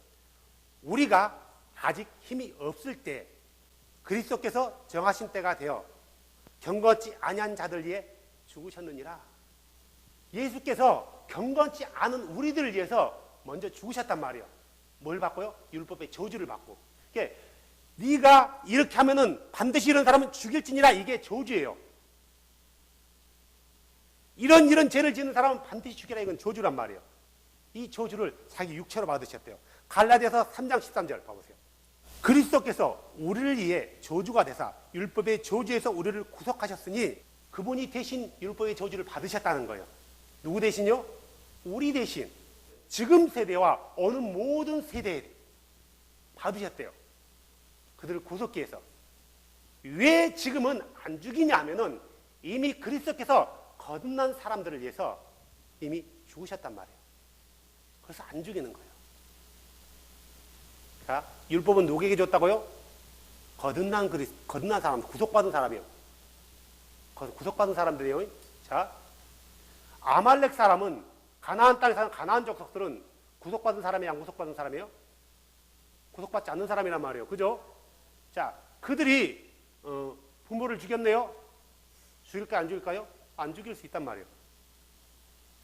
우리가 아직 힘이 없을 때 그리스도께서 정하신 때가 되어 경건치 아니한 자들 위해 죽으셨느니라. 예수께서 경건치 않은 우리들을 위해서 먼저 죽으셨단 말이에요. 뭘 받고요? 율법의 저주를 받고. 그러니까 네가 이렇게 하면은 반드시 이런 사람은 죽일지니라. 이게 저주예요. 이런 죄를 짓는 사람은 반드시 죽이라. 이건 저주란 말이에요. 이 저주를 자기 육체로 받으셨대요. 갈라디아서 3장 13절 봐보세요. 그리스도께서 우리를 위해 저주가 되사 율법의 저주에서 우리를 구속하셨으니 그분이 대신 율법의 저주를 받으셨다는 거예요. 누구 대신요? 우리 대신. 지금 세대와 어느 모든 세대에 받으셨대요. 그들을 구속기 위해서. 왜 지금은 안 죽이냐 하면은 이미 그리스도께서 거듭난 사람들을 위해서 이미 죽으셨단 말이에요. 그래서 안 죽이는 거예요. 자, 율법은 누구에게 줬다고요? 거듭난 사람, 구속받은 사람이요. 구속받은 사람들이요. 자, 아말렉 사람은 가나안 땅에 사는 가나안 족속들은 구속받은 사람이야, 안 구속받은 사람이에요? 구속받지 않는 사람이란 말이에요. 그죠? 자, 그들이 부모를 죽였네요. 죽일까요, 안 죽일까요? 안 죽일 수 있단 말이에요.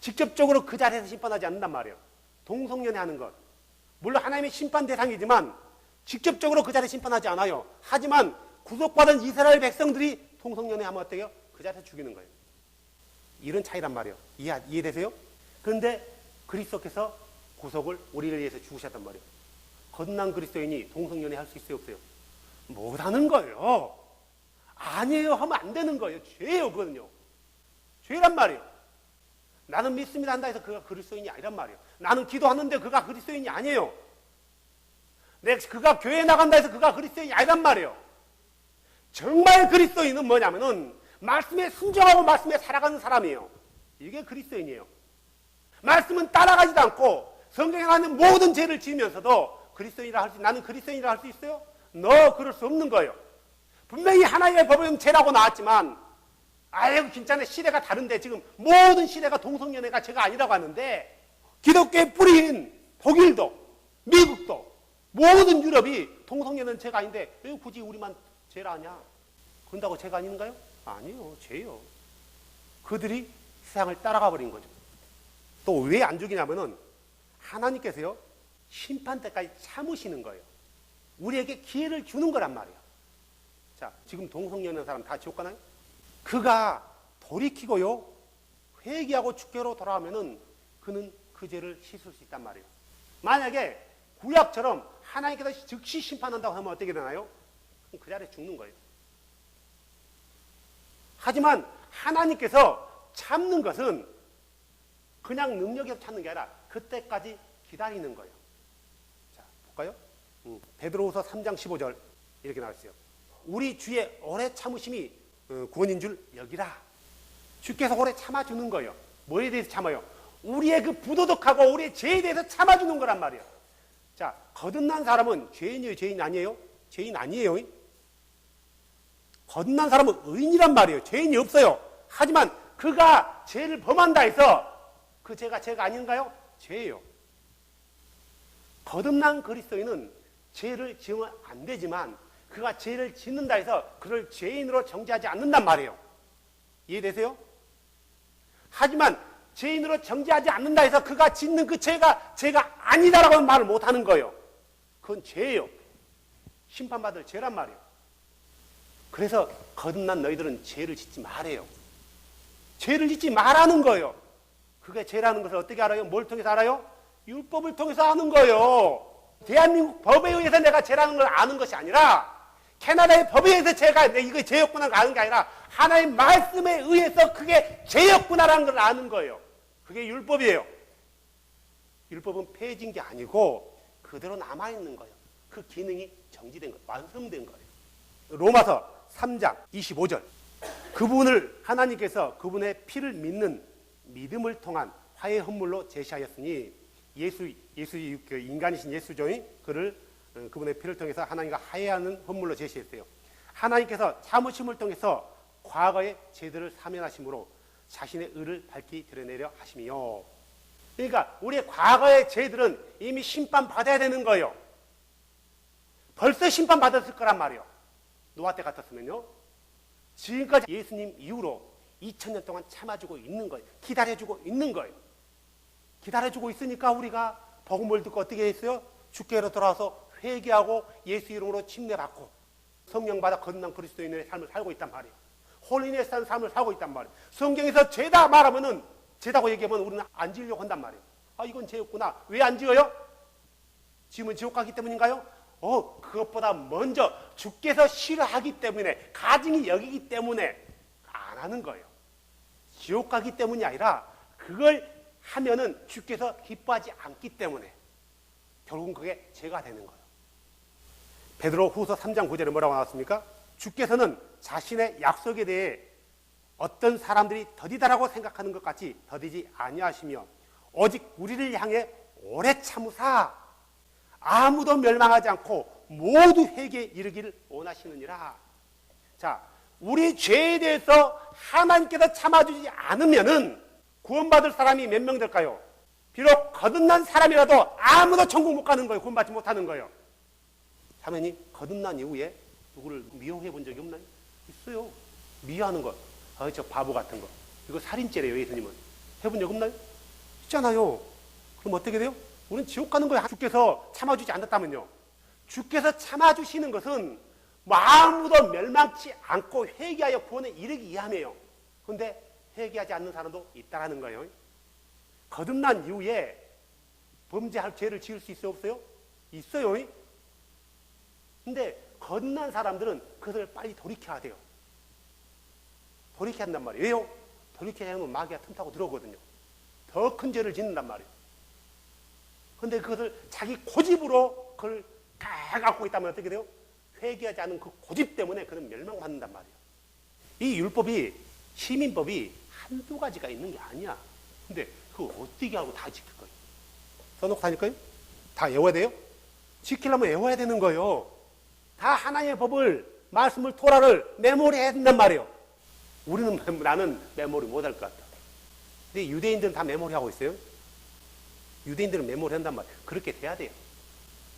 직접적으로 그 자리에서 심판하지 않는단 말이에요. 동성연애 하는 것. 물론 하나님의 심판 대상이지만 직접적으로 그 자리에 심판하지 않아요. 하지만 구속받은 이스라엘 백성들이 동성연애 하면 어때요? 그 자리에서 죽이는 거예요. 이런 차이란 말이에요. 이해되세요? 그런데 그리스도께서 구속을 우리를 위해서 죽으셨단 말이에요. 거듭난 그리스도인이 동성연애 할 수 있어요, 없어요? 못하는 거예요. 아니에요 하면 안 되는 거예요. 죄예요, 그거는요. 죄란 말이에요. 나는 믿습니다 한다 해서 그가 그리스도인이 아니란 말이에요. 나는 기도하는데 그가 그리스도인이 아니에요. 그가 교회에 나간다 해서 그가 그리스도인이 아니란 말이에요. 정말 그리스도인은 뭐냐면은 말씀에 순종하고 말씀에 살아가는 사람이에요. 이게 그리스도인이에요. 말씀은 따라가지도 않고 성경에 나는 모든 죄를 지으면서도 그리스도인이라 할 수, 나는 그리스도인이라 할 수 있어요? 너 그럴 수 없는 거예요. 분명히 하나님의 법은 죄라고 나왔지만 아이고 진짜네, 시대가 다른데 지금 모든 시대가 동성연애가 죄가 아니라고 하는데 기독교의 뿌리인 독일도 미국도 모든 유럽이 동성연애는 죄가 아닌데 왜 굳이 우리만 죄라 하냐? 그런다고 죄가 아닌가요? 아니요, 죄요. 그들이 세상을 따라가 버린 거죠. 또 왜 안 죽이냐면은 하나님께서요 심판 때까지 참으시는 거예요. 우리에게 기회를 주는 거란 말이에요. 자, 지금 동성연애하는 사람 다 지옥 가나요? 그가 돌이키고요, 회개하고 주께로 돌아오면은 그는 그 죄를 씻을 수 있단 말이에요. 만약에 구약처럼 하나님께서 즉시 심판한다고 하면 어떻게 되나요? 그럼 그 자리에 죽는 거예요. 하지만 하나님께서 참는 것은 그냥 능력에서 참는 게 아니라 그때까지 기다리는 거예요. 자, 볼까요? 베드로후서 3장 15절 이렇게 나왔어요. 우리 주의 오래 참으심이 구원인 줄 여기라. 주께서 오래 참아주는 거예요. 뭐에 대해서 참아요? 우리의 그 부도덕하고 우리의 죄에 대해서 참아주는 거란 말이에요. 자, 거듭난 사람은 죄인이에요, 죄인 아니에요? 죄인 아니에요. 거듭난 사람은 의인이란 말이에요. 죄인이 없어요. 하지만 그가 죄를 범한다 해서 그 죄가 죄가 아닌가요? 죄예요. 거듭난 그리스도인은 죄를 지으면 안 되지만 그가 죄를 짓는다 해서 그를 죄인으로 정죄하지 않는단 말이에요. 이해되세요? 하지만 죄인으로 정죄하지 않는다 해서 그가 짓는 그 죄가 죄가 아니다라고 말을 못하는 거예요. 그건 죄예요. 심판받을 죄란 말이에요. 그래서 거듭난 너희들은 죄를 짓지 말아요. 죄를 짓지 말라는 거예요. 그게 죄라는 것을 어떻게 알아요? 뭘 통해서 알아요? 율법을 통해서 아는 거예요. 대한민국 법에 의해서 내가 죄라는 걸 아는 것이 아니라 캐나다의 법에 의해서 죄가 이거 죄였구나를 아는 게 아니라 하나님의 말씀에 의해서 그게 죄였구나라는 걸 아는 거예요. 그게 율법이에요. 율법은 폐해진 게 아니고 그대로 남아있는 거예요. 그 기능이 정지된 거예요. 완성된 거예요. 로마서 3장 25절 그분을 하나님께서 그분의 피를 믿는 믿음을 통한 화해 헌물로 제시하였으니 예수 그 인간이신 예수죠. 그를 그분의 피를 통해서 하나님과 화해하는 헌물로 제시했어요. 하나님께서 참으심을 통해서 과거의 죄들을 사면하심으로 자신의 의를 밝히 드러내려 하심이요. 그러니까 우리의 과거의 죄들은 이미 심판받아야 되는 거예요. 벌써 심판받았을 거란 말이에요. 노아 때 같았으면요. 지금까지 예수님 이후로 2000년 동안 참아주고 있는 거예요. 기다려주고 있는 거예요. 기다려주고 있으니까 우리가 복음을 듣고 어떻게 했어요? 주께로 돌아와서 회개하고 예수 이름으로 침례받고 성령 받아 거듭난 그리스도인의 삶을 살고 있단 말이에요. 홀리네스한 삶을 살고 있단 말이에요. 성경에서 죄다 말하면은 죄다고 얘기하면 우리는 안 지으려고 한단 말이에요. 아, 이건 죄였구나. 왜 안 지어요? 지으면 지옥 가기 때문인가요? 그것보다 먼저 주께서 싫어하기 때문에 가증히 여기기 때문에 안 하는 거예요. 지옥 가기 때문이 아니라 그걸 하면은 주께서 기뻐하지 않기 때문에 결국은 그게 죄가 되는 거예요. 베드로 후서 3장 9절에 뭐라고 나왔습니까? 주께서는 자신의 약속에 대해 어떤 사람들이 더디다라고 생각하는 것 같이 더디지 아니하시며 오직 우리를 향해 오래 참으사 아무도 멸망하지 않고 모두 회개에 이르기를 원하시느니라. 자, 우리 죄에 대해서 하나님께서 참아주지 않으면은 구원받을 사람이 몇 명 될까요? 비록 거듭난 사람이라도 아무도 천국 못 가는 거예요. 구원받지 못하는 거예요. 사모님, 거듭난 이후에 누구를 미워해 본 적이 없나요? 있어요. 미워하는 거. 저 바보 같은 거. 이거 살인죄래요, 예수님은. 해본 적 없나요? 있잖아요. 그럼 어떻게 돼요? 우리는 지옥 가는 거예요. 주께서 참아주지 않았다면요. 주께서 참아주시는 것은 아무도 멸망치 않고 회개하여 구원에 이르기 위함이에요. 그런데 회개하지 않는 사람도 있다라는 거예요. 거듭난 이후에 범죄할 죄를 지을 수 있어요, 없어요? 있어요. 근데 거듭난 사람들은 그것을 빨리 돌이켜야 돼요. 돌이켜야 한단 말이에요. 왜요? 돌이켜야 하면 마귀가 틈타고 들어오거든요. 더 큰 죄를 짓는단 말이에요. 근데 그것을 자기 고집으로 그걸 갖고 있다면 어떻게 돼요? 회개하지 않은 그 고집 때문에 그는 멸망받는단 말이에요. 이 율법이, 시민법이 한두 가지가 있는 게 아니야. 근데 그거 어떻게 하고 다 지킬 거예요? 써놓고 다닐까요? 다 외워야 돼요? 지키려면 외워야 되는 거예요. 다 하나님의 법을, 말씀을, 토라를 메모리해야 된단 말이에요. 나는 메모리 못할 것 같다. 근데 유대인들은 다 메모리하고 있어요. 유대인들은 메모리한단 말이에요. 그렇게 돼야 돼요.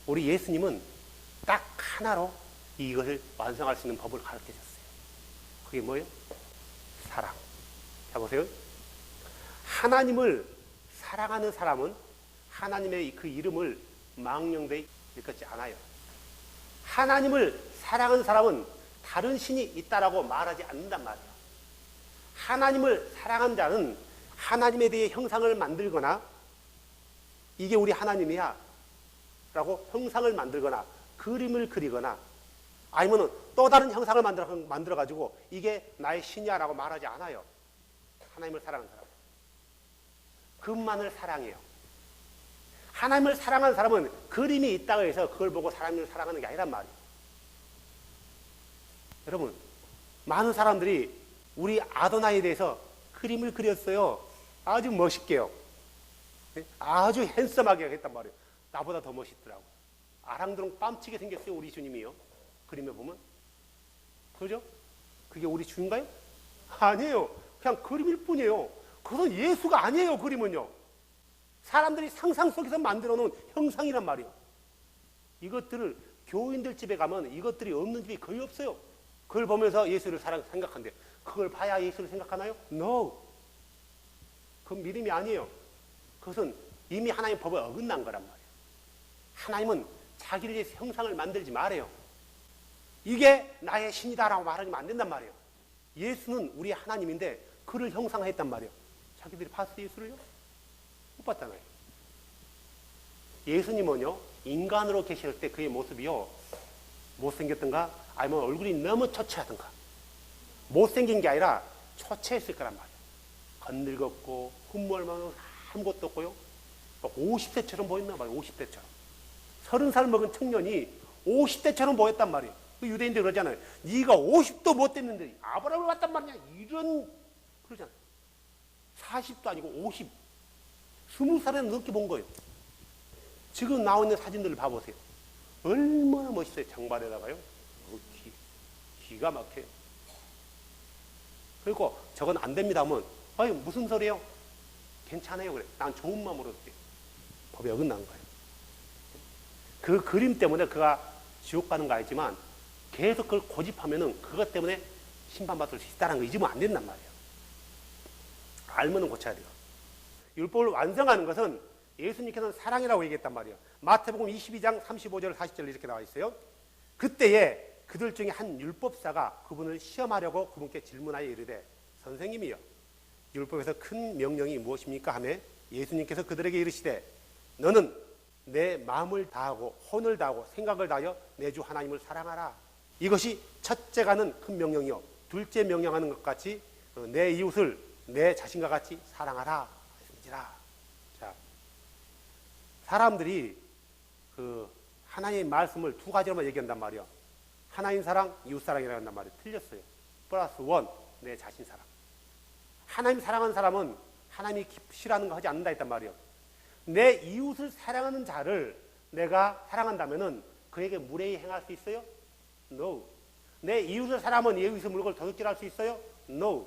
우리 예수님은 딱 하나로 이것을 완성할 수 있는 법을 가르쳐 줬어요. 그게 뭐예요? 사랑. 자, 보세요. 하나님을 사랑하는 사람은 하나님의 그 이름을 망령되이 일컫지 않아요. 하나님을 사랑하는 사람은 다른 신이 있다라고 말하지 않는단 말이에요. 하나님을 사랑한 자는 하나님에 대해 형상을 만들거나 이게 우리 하나님이야 라고 형상을 만들거나 그림을 그리거나 아니면 또 다른 형상을 만들어 가지고 이게 나의 신이야 라고 말하지 않아요. 하나님을 사랑하는 사람 그것만을 사랑해요. 하나님을 사랑하는 사람은 그림이 있다고 해서 그걸 보고 하나님을 사랑하는 게 아니란 말이에요. 여러분, 많은 사람들이 우리 아도나이에 대해서 그림을 그렸어요. 아주 멋있게요. 아주 핸섬하게 했단 말이에요. 나보다 더 멋있더라고. 아랑드렁 뺨치게 생겼어요. 우리 주님이요. 그림에 보면. 그죠? 그게 우리 주인가요? 아니에요. 그냥 그림일 뿐이에요. 그건 예수가 아니에요. 그림은요. 사람들이 상상 속에서 만들어 놓은 형상이란 말이에요. 이것들을 교인들 집에 가면 이것들이 없는 집이 거의 없어요. 그걸 보면서 예수를 생각한대. 그걸 봐야 예수를 생각하나요? No. 그건 믿음이 아니에요. 그것은 이미 하나님의 법을 어긋난 거란 말이에요. 하나님은 자기를 위해서 형상을 만들지 말아요. 이게 나의 신이다라고 말하면 안 된단 말이에요. 예수는 우리 하나님인데 그를 형상화했단 말이에요. 자기들이 봤어요, 예수를요? 못 봤잖아요. 예수님은요, 인간으로 계실 때 그의 모습이요, 못생겼던가, 아니면 얼굴이 너무 초췌하던가. 못생긴 게 아니라 초췌했을 거란 말이에요. 건늙었고, 흠멀만 아무것도 없고요. 50대처럼 보였나 봐요, 50대처럼. 30살 먹은 청년이 50대처럼 보였단 말이에요. 그 유대인들 그러잖아요. 네가 50도 못 됐는데 아브라함을 봤단 말이냐. 이런, 그러잖아요. 40도 아니고 50. 20살에 넘게 본 거예요. 지금 나와 있는 사진들을 봐보세요. 얼마나 멋있어요. 장발에다가요. 기가 막혀요. 그리고 저건 안 됩니다 하면 아유 무슨 소리예요? 괜찮아요. 그래. 난 좋은 마음으로 할게. 법에 어긋난 거예요. 그 그림 때문에 그가 지옥 가는 거 알지만 계속 그걸 고집하면은 그것 때문에 심판받을 수 있다는 거 잊으면 안 된단 말이에요. 알면은 고쳐야 돼요. 율법을 완성하는 것은 예수님께서는 사랑이라고 얘기했단 말이에요. 마태복음 22장 35절 40절 이렇게 나와 있어요. 그때에 그들 중에 한 율법사가 그분을 시험하려고 그분께 질문하여 이르되 선생님이여 율법에서 큰 명령이 무엇입니까? 하매 예수님께서 그들에게 이르시되 너는 내 마음을 다하고 혼을 다하고 생각을 다하여 내 주 하나님을 사랑하라. 이것이 첫째가는 큰 명령이요 둘째 명령하는 것 같이 내 이웃을 내 자신과 같이 사랑하라. 자, 사람들이 그 하나님의 말씀을 두 가지로만 얘기한단 말이에요. 하나님 사랑, 이웃 사랑이라고 한단 말이에요. 틀렸어요. 플러스 원, 내 자신 사랑. 하나님 사랑하는 사람은 하나님이 싫어하는 거 하지 않는다 했단 말이에요. 내 이웃을 사랑하는 자를 내가 사랑한다면은 그에게 무례히 행할 수 있어요? No. 내 이웃을 사랑하면 이웃의 물건을 도둑질할 수 있어요? No.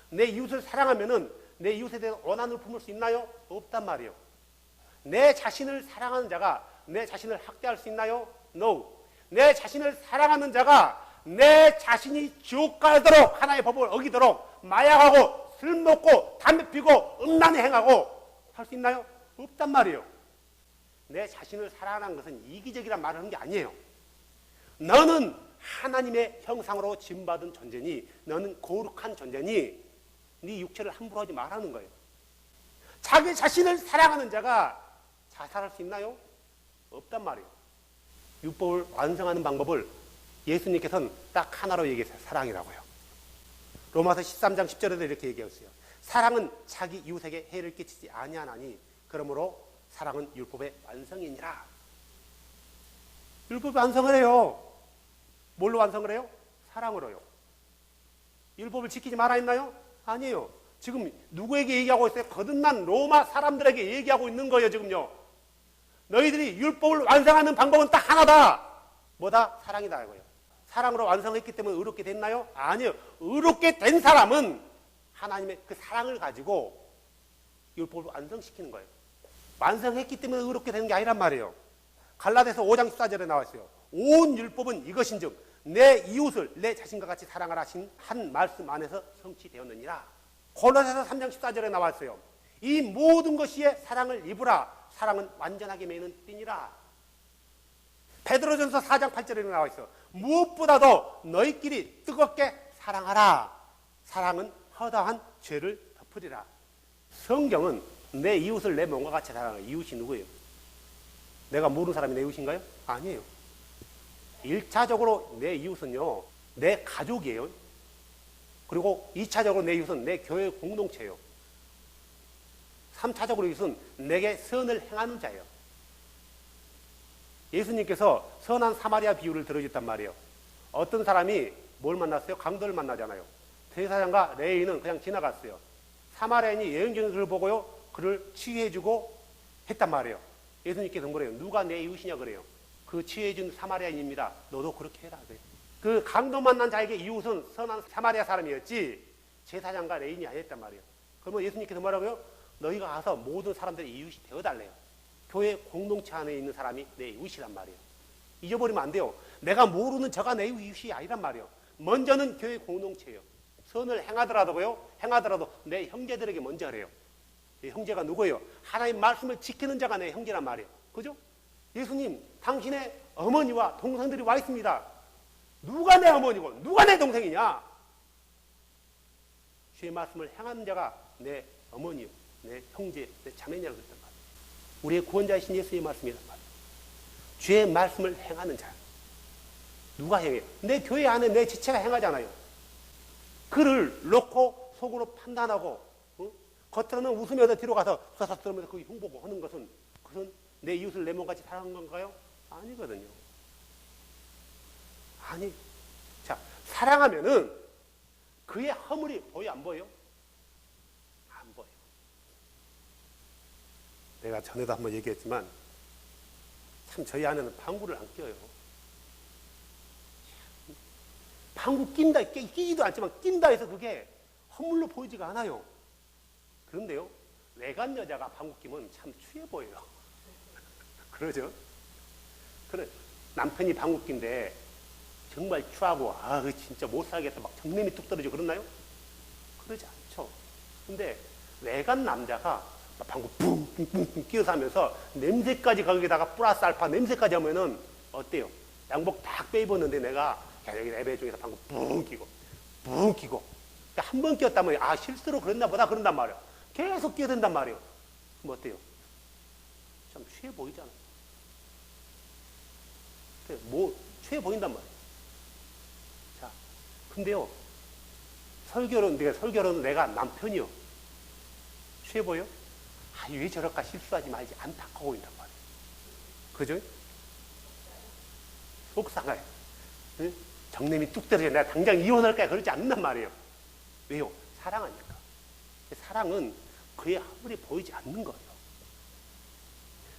내 이웃을 사랑하면은 내 이웃에 대해서 원한을 품을 수 있나요? 없단 말이에요. 내 자신을 사랑하는 자가 내 자신을 학대할 수 있나요? No. 내 자신을 사랑하는 자가 내 자신이 지옥 가도록 하나의 법을 어기도록 마약하고 술 먹고 담배 피고 음란히 행하고 할 수 있나요? 없단 말이에요. 내 자신을 사랑하는 것은 이기적이란 말을 하는 게 아니에요. 너는 하나님의 형상으로 지음받은 존재니 너는 거룩한 존재니 네 육체를 함부로 하지 말라는 거예요. 자기 자신을 사랑하는 자가 자살할 수 있나요? 없단 말이에요. 율법을 완성하는 방법을 예수님께서는 딱 하나로 얘기했어요. 사랑이라고요. 로마서 13장 10절에도 이렇게 얘기했어요. 사랑은 자기 이웃에게 해를 끼치지 아니하나니 그러므로 사랑은 율법의 완성이니라. 율법을 완성을 해요. 뭘로 완성을 해요? 사랑으로요. 율법을 지키지 말아 했나요? 아니에요. 지금 누구에게 얘기하고 있어요? 거듭난 로마 사람들에게 얘기하고 있는 거예요. 지금요. 너희들이 율법을 완성하는 방법은 딱 하나다. 뭐다? 사랑이다 이거예요. 사랑으로 완성했기 때문에 의롭게 됐나요? 아니요. 의롭게 된 사람은 하나님의 그 사랑을 가지고 율법을 완성시키는 거예요. 완성했기 때문에 의롭게 되는 게 아니란 말이에요. 갈라디아서 5장 14절에 나와 있어요. 온 율법은 이것인즉 내 이웃을 내 자신과 같이 사랑하라 하신 한 말씀 안에서 성취되었느니라. 골로새서 3장 14절에 나와 있어요. 이 모든 것이 사랑을 입으라. 사랑은 완전하게 매는 띠니라. 베드로전서 4장 8절에 나와 있어. 무엇보다도 너희끼리 뜨겁게 사랑하라. 사랑은 허다한 죄를 덮으리라. 성경은 내 이웃을 내 몸과 같이 사랑하는 이웃이 누구예요? 내가 모르는 사람이 내 이웃인가요? 아니에요. 1차적으로 내 이웃은요, 내 가족이에요. 그리고 2차적으로 내 이웃은 내 교회 공동체예요. 3차적으로 이웃은 내게 선을 행하는 자예요. 예수님께서 선한 사마리아 비유를 들어줬단 말이에요. 어떤 사람이 뭘 만났어요? 강도를 만나잖아요. 대사장과 레위인은 그냥 지나갔어요. 사마리아인이 여행 중에 그를 보고요, 그를 치유해주고 했단 말이에요. 예수님께서 뭐래요? 누가 내 이웃이냐 그래요. 그 치유해준 사마리아인입니다. 너도 그렇게 해라 그래요. 그 강도 만난 자에게 이웃은 선한 사마리아 사람이었지 제사장과 레위인이 아니었단 말이에요. 그러면 예수님께서 뭐라고요? 너희가 가서 모든 사람들의 이웃이 되어달래요. 교회 공동체 안에 있는 사람이 내 이웃이란 말이에요. 잊어버리면 안 돼요. 내가 모르는 저가 내 이웃이 아니란 말이에요. 먼저는 교회 공동체예요. 선을 행하더라도 내 형제들에게 먼저 하래요. 형제가 누구예요? 하나님 말씀을 지키는 자가 내 형제란 말이에요. 그죠? 예수님, 당신의 어머니와 동생들이 와 있습니다. 누가 내 어머니고 누가 내 동생이냐? 주의 말씀을 행하는 자가 내 어머니요, 내 형제, 내 자매냐고 그랬단 말이에요. 우리의 구원자이신 예수의 말씀이란 말이에요. 주의 말씀을 행하는 자. 누가 행해요? 내 교회 안에 내 지체가 행하잖아요. 그를 놓고 속으로 판단하고 겉으로는 웃으면서 뒤로 가서 수사사 들으면서 그 흉보고 하는 것은 그것은 내 이웃을 내 몸같이 사랑하는 건가요? 아니거든요. 아니. 자, 사랑하면은 그의 허물이 보여 안 보여요? 안 보여요. 내가 전에도 한번 얘기했지만 참 저희 아내는 방구를 안 껴요. 방구 낀다, 끼지도 않지만 낀다 해서 그게 허물로 보이지가 않아요. 그런데요, 외간 여자가 방구 끼면 참 추해 보여요. 그러죠? 그래, 남편이 방구 낀데 정말 추하고, 진짜 못 살겠다, 막 정냄이 뚝 떨어지고 그러나요? 그러지 않죠. 근데 외간 남자가 방구 뿡뿡뿡 끼어서 하면서 냄새까지 거기다가 플러스 알파 냄새까지 하면은 어때요? 양복 딱 빼입었는데 내가 여기 레벨 중에서 방구 뿡 끼고 한 번 끼었다면 실수로 그랬나 보다 그런단 말이에요. 계속 끼어든단 말이에요. 그럼 어때요? 참 취해 보이잖아요. 취해 보인단 말이에요. 자, 근데요, 설교는 내가 남편이요. 취해 보여? 왜 저럴까 실수하지 말지 안타까워 보인단 말이에요. 그죠? 속상해. 응? 정냄이 뚝 떨어져. 내가 당장 이혼할까 그러지 않는단 말이에요. 왜요? 사랑하니까. 사랑은 그의 허물이 보이지 않는 거예요.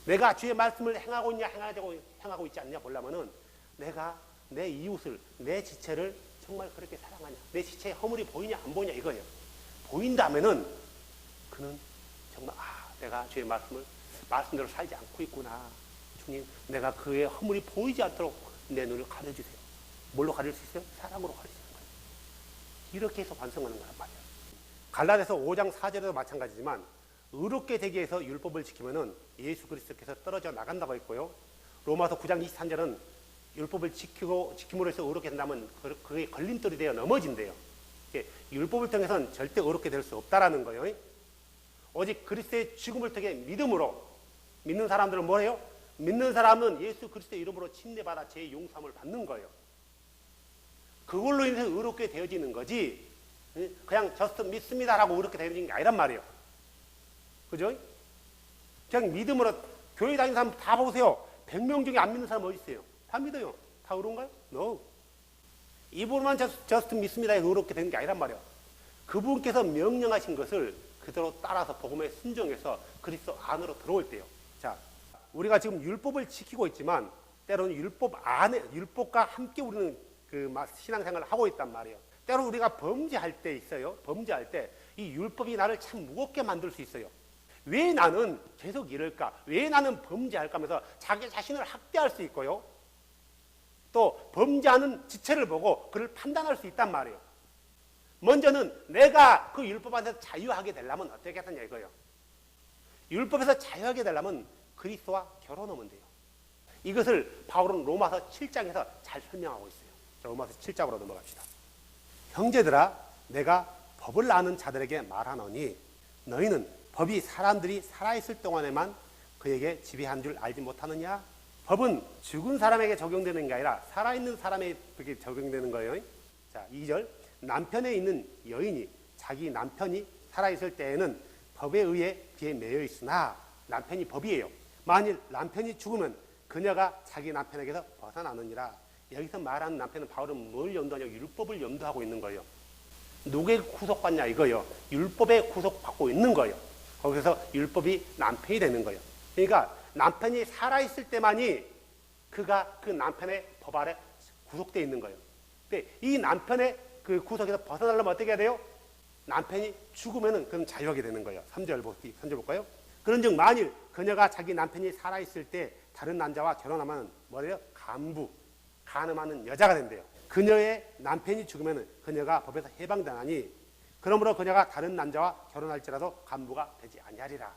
내가 주의 말씀을 행하고 있냐 행하고 있지 않냐 보려면은 내가 내 이웃을, 내 지체를 정말 그렇게 사랑하냐, 내 지체의 허물이 보이냐 안 보이냐 이거예요. 보인다면은 그는 정말 내가 주의 말씀대로 살지 않고 있구나. 주님, 내가 그의 허물이 보이지 않도록 내 눈을 가려주세요. 뭘로 가릴 수 있어요? 사랑으로 가르치는 거예요. 이렇게 해서 반성하는 거란 말이에요. 갈라디아서 5장 4절에도 마찬가지지만 의롭게 되기 위해서 율법을 지키면은 예수 그리스도께서 떨어져 나간다고 했고요. 로마서 9장 23절은 율법을 지킴으로 해서 의롭게 된다면 그게 걸림돌이 되어 넘어진대요. 율법을 통해서는 절대 의롭게 될 수 없다라는 거예요. 오직 그리스도의 죽음을 통해 믿음으로 믿는 사람들은 뭐예요? 믿는 사람은 예수 그리스도의 이름으로 침례받아 죄의 용서함을 받는 거예요. 그걸로 인해서 의롭게 되어지는 거지 그냥 저스트 믿습니다라고 의롭게 되어지는 게 아니란 말이에요. 그죠? 그냥 믿음으로 교회 다니는 사람 다 보세요. 100명 중에 안 믿는 사람 어디 있어요? 다 믿어요. 다 의로운가요? No. 이분만 저스트 믿습니다 해서 의롭게 되는 게 아니란 말이에요. 그분께서 명령하신 것을 그대로 따라서 복음에 순종해서 그리스도 안으로 들어올 때요. 자, 우리가 지금 율법을 지키고 있지만 때로는 율법과 함께 우리는 그 신앙생활을 하고 있단 말이에요. 때로 우리가 범죄할 때 있어요. 범죄할 때 이 율법이 나를 참 무겁게 만들 수 있어요. 왜 나는 계속 이럴까? 왜 나는 범죄할까 하면서 자기 자신을 학대할 수 있고요. 또 범죄하는 지체를 보고 그를 판단할 수 있단 말이에요. 먼저는 내가 그 율법 안에서 자유하게 되려면 어떻게 하느냐 이거예요. 율법에서 자유하게 되려면 그리스도와 결혼하면 돼요. 이것을 바울은 로마서 7장에서 잘 설명하고 있어요. 자, 로마서 7장으로 넘어갑시다. 형제들아, 내가 법을 아는 자들에게 말하노니 너희는 법이 사람들이 살아있을 동안에만 그에게 지배한 줄 알지 못하느냐? 법은 죽은 사람에게 적용되는 게 아니라 살아있는 사람에게 적용되는 거예요. 자, 2절. 남편에 있는 여인이 자기 남편이 살아있을 때에는 법에 의해 비에 매여 있으나 남편이 법이에요. 만일 남편이 죽으면 그녀가 자기 남편에게서 벗어나느니라. 여기서 말하는 남편은 바울은 뭘 염두하냐? 율법을 염두하고 있는 거예요. 누구에게 구속받냐 이거요. 율법에 구속받고 있는 거예요. 거기서 율법이 남편이 되는 거예요. 그러니까 남편이 살아있을 때만이 그가 그 남편의 법 아래 구속되어 있는 거예요. 근데 이 남편의 그 구속에서 벗어나려면 어떻게 해야 돼요? 남편이 죽으면은 그럼 자유하게 되는 거예요. 3절 볼까요? 그런즉 만일 그녀가 자기 남편이 살아있을 때 다른 남자와 결혼하면 뭐래요? 간음하는 여자가 된대요. 그녀의 남편이 죽으면 그녀가 법에서 해방되나니 그러므로 그녀가 다른 남자와 결혼할지라도 간부가 되지 아니하리라.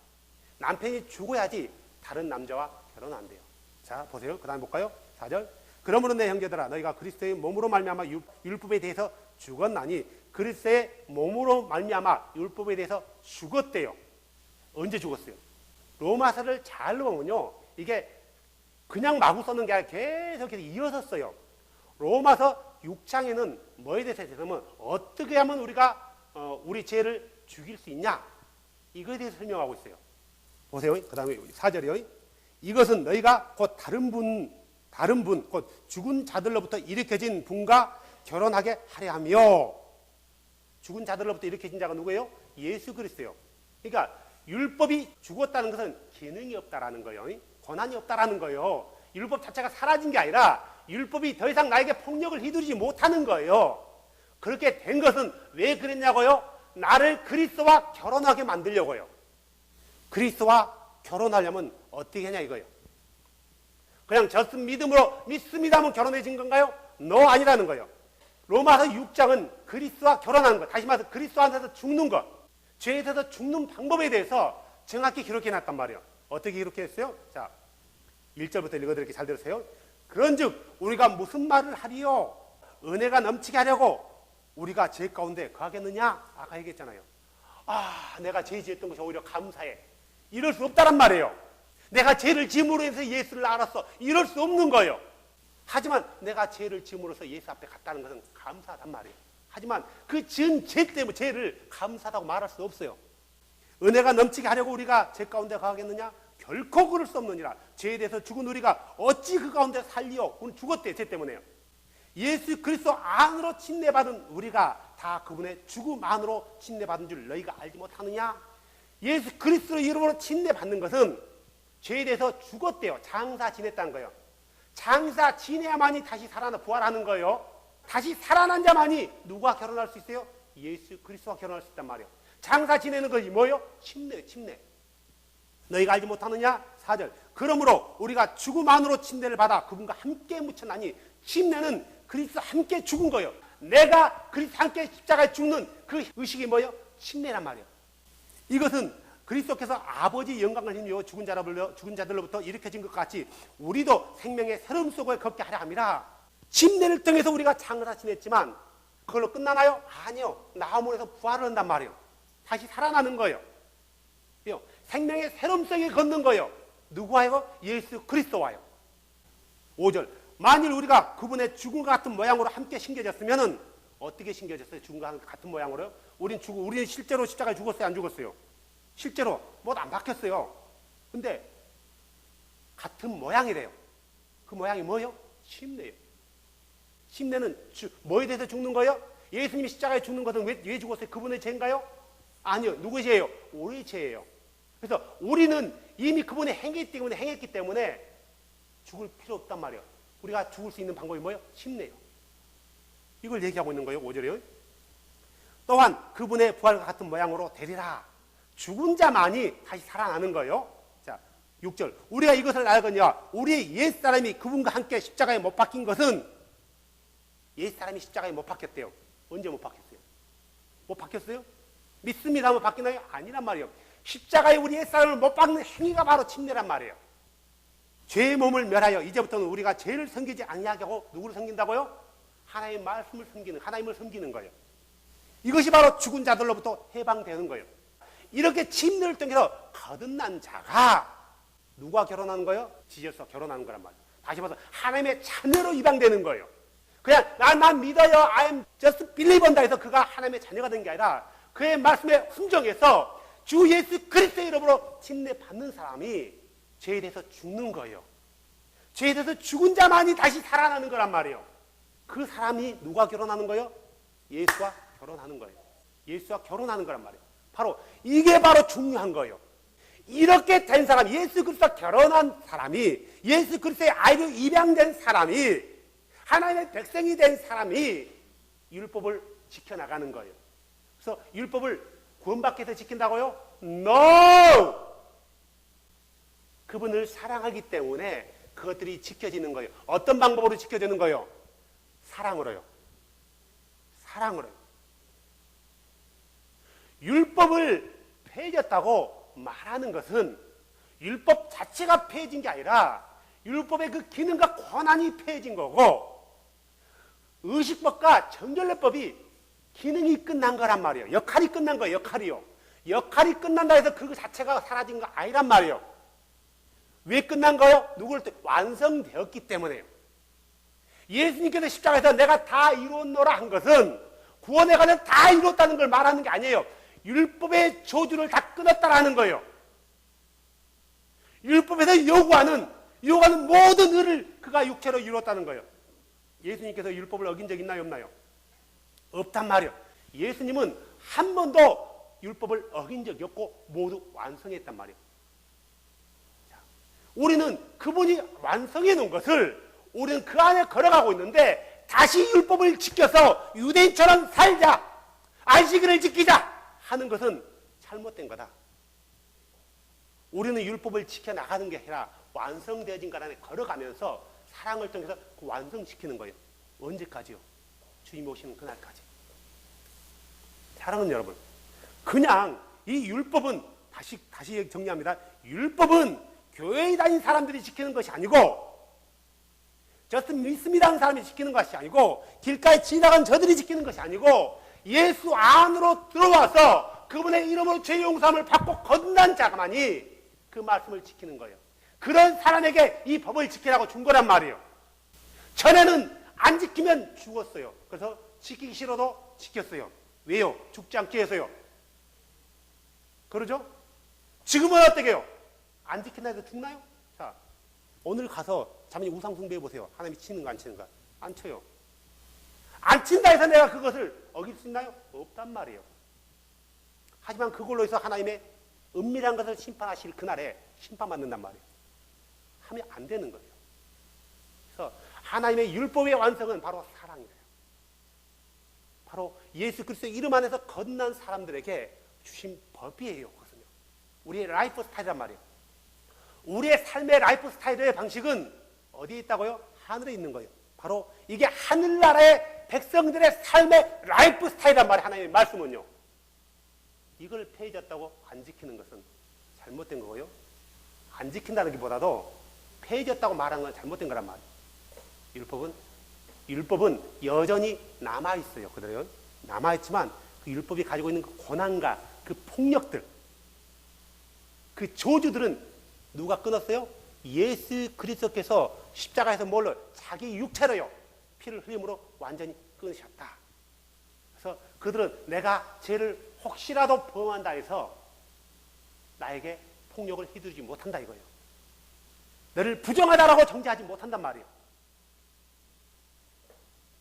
남편이 죽어야지 다른 남자와 결혼한대요. 자, 보세요. 그 다음에 볼까요? 4절. 그러므로 내 형제들아, 너희가 그리스도의 몸으로 말미암아 율법에 대해서 죽었나니 그리스도의 몸으로 말미암아 율법에 대해서 죽었대요. 언제 죽었어요? 로마서를 잘 보면요, 이게 그냥 마구 썼는 게 아니라 계속해서 이어서 써요. 로마서 6장에는 뭐에 대해서 되면 어떻게 하면 우리가 우리 죄를 죽일 수 있냐, 이거에 대해서 설명하고 있어요. 보세요. 그 다음에 4절이요. 이것은 너희가 곧 다른 분, 곧 죽은 자들로부터 일으켜진 분과 결혼하게 하려 하며. 죽은 자들로부터 일으켜진 자가 누구예요? 예수 그리스도예요. 그러니까 율법이 죽었다는 것은 기능이 없다라는 거예요. 권한이 없다라는 거예요. 율법 자체가 사라진 게 아니라 율법이 더 이상 나에게 폭력을 휘두르지 못하는 거예요. 그렇게 된 것은 왜 그랬냐고요? 나를 그리스도와 결혼하게 만들려고요. 그리스도와 결혼하려면 어떻게 하냐 이거예요. 그냥 젖은 믿음으로 믿습니다 하면 결혼해진 건가요? 아니라는 거예요. 로마서 6장은 그리스도와 결혼하는 것, 다시 말해서 그리스도 안에서 죽는 것, 죄에 대해서 죽는 방법에 대해서 정확히 기록해놨단 말이에요. 어떻게 기록했어요? 자, 1절부터 읽어드릴게요. 잘 들으세요. 그런즉 우리가 무슨 말을 하리요? 은혜가 넘치게 하려고 우리가 죄 가운데 거하겠느냐? 아까 얘기했잖아요. 내가 죄 지었던 것이 오히려 감사해. 이럴 수 없다란 말이에요. 내가 죄를 지음으로 해서 예수를 알았어. 이럴 수 없는 거예요. 하지만 내가 죄를 지음으로써 예수 앞에 갔다는 것은 감사하단 말이에요. 하지만 그 지은 죄 때문에 죄를 감사하다고 말할 수 없어요. 은혜가 넘치게 하려고 우리가 죄 가운데 거하겠느냐? 결코 그럴 수 없느니라. 죄에 대해서 죽은 우리가 어찌 그 가운데 살리요? 그건 죽었대, 죄 때문에요. 예수 그리스도 안으로 침례받은 우리가 다 그분의 죽음 안으로 침례받은 줄 너희가 알지 못하느냐? 예수 그리스도의 이름으로 침례받는 것은 죄에 대해서 죽었대요. 장사 지냈다는 거예요. 장사 지내야만이 다시 살아나 부활하는 거예요. 다시 살아난 자만이 누구와 결혼할 수 있어요? 예수 그리스도와 결혼할 수 있단 말이에요. 장사 지내는 것이 뭐예요? 침례. 너희가 알지 못하느냐? 4절. 그러므로 우리가 죽음 안으로 침례를 받아 그분과 함께 묻혀나니, 침례는 그리스도 함께 죽은 거예요. 내가 그리스도 함께 십자가에 죽는 그 의식이 뭐예요? 침례란 말이에요. 이것은 그리스도께서 아버지 영광을 힘입어 죽은 자들로부터 일으켜진 것 같이 우리도 생명의 새로움 속에 걷게 하려 함이라. 침례를 통해서 우리가 장사 지냈지만 그걸로 끝나나요? 아니요. 나무에서 부활을 한단 말이에요. 다시 살아나는 거예요. 생명의 새로움 속에 걷는 거예요. 누구와요? 예수 그리스도와요. 5절. 만일 우리가 그분의 죽음과 같은 모양으로 함께 심겨졌으면 어떻게 심겨졌어요? 죽음과 같은 모양으로요? 우리는 실제로 십자가에 죽었어요? 안 죽었어요? 실제로 뭐도 안 바뀌었어요. 근데 같은 모양이래요. 그 모양이 뭐예요? 침례예요. 침례는 뭐에 대해서 죽는 거예요? 예수님이 십자가에 죽는 것은 왜 죽었어요? 그분의 죄인가요? 아니요. 누구의 죄예요? 우리의 죄예요. 그래서 우리는 이미 그분의 행했기 때문에 죽을 필요 없단 말이에요. 우리가 죽을 수 있는 방법이 뭐예요? 침례예요. 이걸 얘기하고 있는 거예요. 5절이요. 또한 그분의 부활과 같은 모양으로 되리라. 죽은 자만이 다시 살아나는 거예요. 자, 6절. 우리가 이것을 알거니와 우리의 옛사람이 그분과 함께 십자가에 못 박힌 것은, 옛사람이 십자가에 못 박혔대요. 언제 못 박혔어요? 못 박혔어요? 믿습니다 하면 바뀌나요? 아니란 말이에요. 십자가에 우리 옛사람을 못 박는 행위가 바로 침례란 말이에요. 죄의 몸을 멸하여 이제부터는 우리가 죄를 섬기지 아니하게 하고 누구를 섬긴다고요? 하나님의 말씀을 섬기는, 하나님을 섬기는 거예요. 이것이 바로 죽은 자들로부터 해방되는 거예요. 이렇게 침례를 통해서 거듭난 자가 누가 결혼하는 거예요? 지져서 결혼하는 거란 말이에요. 다시 봐서 하나님의 자녀로 입양되는 거예요. 그냥 난 믿어요, I'm just believe 한다 해서 그가 하나님의 자녀가 된 게 아니라 그의 말씀에 순종해서 주 예수 그리스도의 이름으로 침례 받는 사람이 죄에 대해서 죽는 거예요. 죄에 대해서 죽은 자만이 다시 살아나는 거란 말이에요. 그 사람이 누가 결혼하는 거예요? 예수와 결혼하는 거예요. 예수와 결혼하는 거란 말이에요. 바로 이게 바로 중요한 거예요. 이렇게 된 사람, 예수 그리스도와 결혼한 사람이, 예수 그리스도의 아이로 입양된 사람이, 하나님의 백성이 된 사람이 율법을 지켜나가는 거예요. 그래서 율법을 구원받기 위해서 지킨다고요? No! 그분을 사랑하기 때문에 그것들이 지켜지는 거예요. 어떤 방법으로 지켜지는 거예요? 사랑으로요. 사랑으로요. 율법을 폐해졌다고 말하는 것은 율법 자체가 폐해진 게 아니라 율법의 그 기능과 권한이 폐해진 거고, 의식법과 정결례법이 기능이 끝난 거란 말이에요. 역할이 끝난 거예요. 역할이요. 역할이 끝난다 해서 그 자체가 사라진 거 아니란 말이에요. 왜 끝난 거예요? 누구를 완성되었기 때문에요. 예수님께서 십자가에서 내가 다 이루었노라 한 것은 구원에 관해서 다 이뤘다는 걸 말하는 게 아니에요. 율법의 저주를 다 끊었다라는 거예요. 율법에서 요구하는 모든 의를 그가 육체로 이뤘다는 거예요. 예수님께서 율법을 어긴 적 있나요, 없나요? 없단 말이에요. 예수님은 한 번도 율법을 어긴 적이 없고 모두 완성했단 말이에요. 자, 우리는 그분이 완성해 놓은 것을 우리는 그 안에 걸어가고 있는데 다시 율법을 지켜서 유대인처럼 살자, 안식일을 지키자 하는 것은 잘못된 거다. 우리는 율법을 지켜나가는 게 아니라 완성되어진 것 안에 걸어가면서 사랑을 통해서 그 완성시키는 거예요. 언제까지요? 주님 오시는 그날까지. 사랑하는 여러분, 그냥 이 율법은 다시 정리합니다. 율법은 교회에 다닌 사람들이 지키는 것이 아니고, 저스 믿습니다 하는 사람이 지키는 것이 아니고, 길가에 지나간 저들이 지키는 것이 아니고, 예수 안으로 들어와서 그분의 이름으로 죄 용서함을 받고 거듭난 자만이 그 말씀을 지키는 거예요. 그런 사람에게 이 법을 지키라고 준 거란 말이에요. 전에는 안 지키면 죽었어요. 그래서 지키기 싫어도 지켰어요. 왜요? 죽지 않기 위해서요. 그러죠? 지금은 어떻게 해요? 안 지킨다 해서 죽나요? 자, 오늘 가서 자매님 우상 숭배해 보세요. 하나님이 치는 거 안 치는 거? 안 쳐요. 안 친다 해서 내가 그것을 어길 수 있나요? 없단 말이에요. 하지만 그걸로 해서 하나님의 은밀한 것을 심판하실 그날에 심판받는단 말이에요. 하면 안 되는 거예요. 그래서 하나님의 율법의 완성은 바로 사랑이에요. 바로 예수 그리스도의 이름 안에서 거듭난 사람들에게 주신 법이에요. 그것은요. 우리의 라이프 스타일이란 말이에요. 우리의 삶의 라이프 스타일의 방식은 어디에 있다고요? 하늘에 있는 거예요. 바로 이게 하늘나라의 백성들의 삶의 라이프 스타일이란 말이에요. 하나님의 말씀은요. 이걸 폐해졌다고 안 지키는 것은 잘못된 거고요. 안 지킨다는 것보다도 폐해졌다고 말하는 건 잘못된 거란 말이에요. 율법은 여전히 남아있어요. 그대로 남아있지만 그 율법이 가지고 있는 그 고난과 그 폭력들, 그 저주들은 누가 끊었어요? 예수 그리스도께서 십자가에서 뭘로? 자기 육체로요. 피를 흘림으로 완전히 끊으셨다. 그래서 그들은 내가 죄를 혹시라도 범한다 해서 나에게 폭력을 휘두르지 못한다 이거예요. 너를 부정하다라고 정죄하지 못한단 말이에요.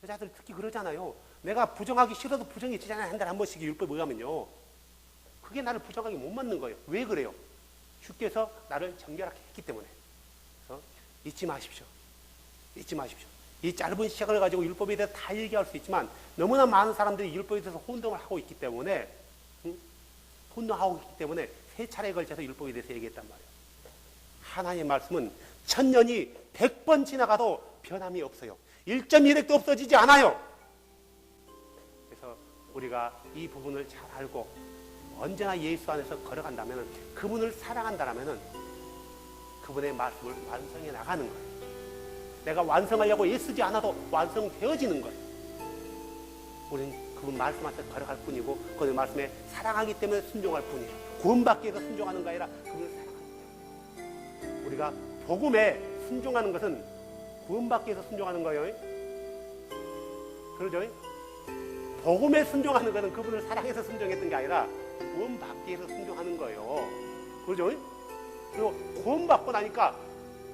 여자들 특히 그러잖아요. 내가 부정하기 싫어도 부정이 지잖아요. 한 달에 한 번씩 율법에 의하면요. 그게 나를 부정하기 못 맞는 거예요. 왜 그래요? 주께서 나를 정결하게 했기 때문에. 그래서 잊지 마십시오. 잊지 마십시오. 이 짧은 시간을 가지고 율법에 대해서 다 얘기할 수 있지만 너무나 많은 사람들이 율법에 대해서 혼동을 하고 있기 때문에 세 차례에 걸쳐서 율법에 대해서 얘기했단 말이에요. 하나님의 말씀은 1000년이 100번 지나가도 변함이 없어요. 1.1획도 없어지지 않아요. 그래서 우리가 이 부분을 잘 알고 언제나 예수 안에서 걸어간다면, 그분을 사랑한다면 그분의 말씀을 완성해 나가는 거예요. 내가 완성하려고 애쓰지 않아도 완성되어지는 거예요. 우리는 그분 말씀한테 걸어갈 뿐이고 그분의 말씀에 사랑하기 때문에 순종할 뿐이에요. 구원받기 위해서 순종하는 거 아니라 그분을 사랑하기 때문에. 우리가 복음에 순종하는 것은 구원받기 위해서 순종하는 거예요. 그러죠? 복음에 순종하는 것은 그분을 사랑해서 순종했던 게 아니라 구원받기 위해서 순종하는 거예요. 그러죠? 그리고 구원받고 나니까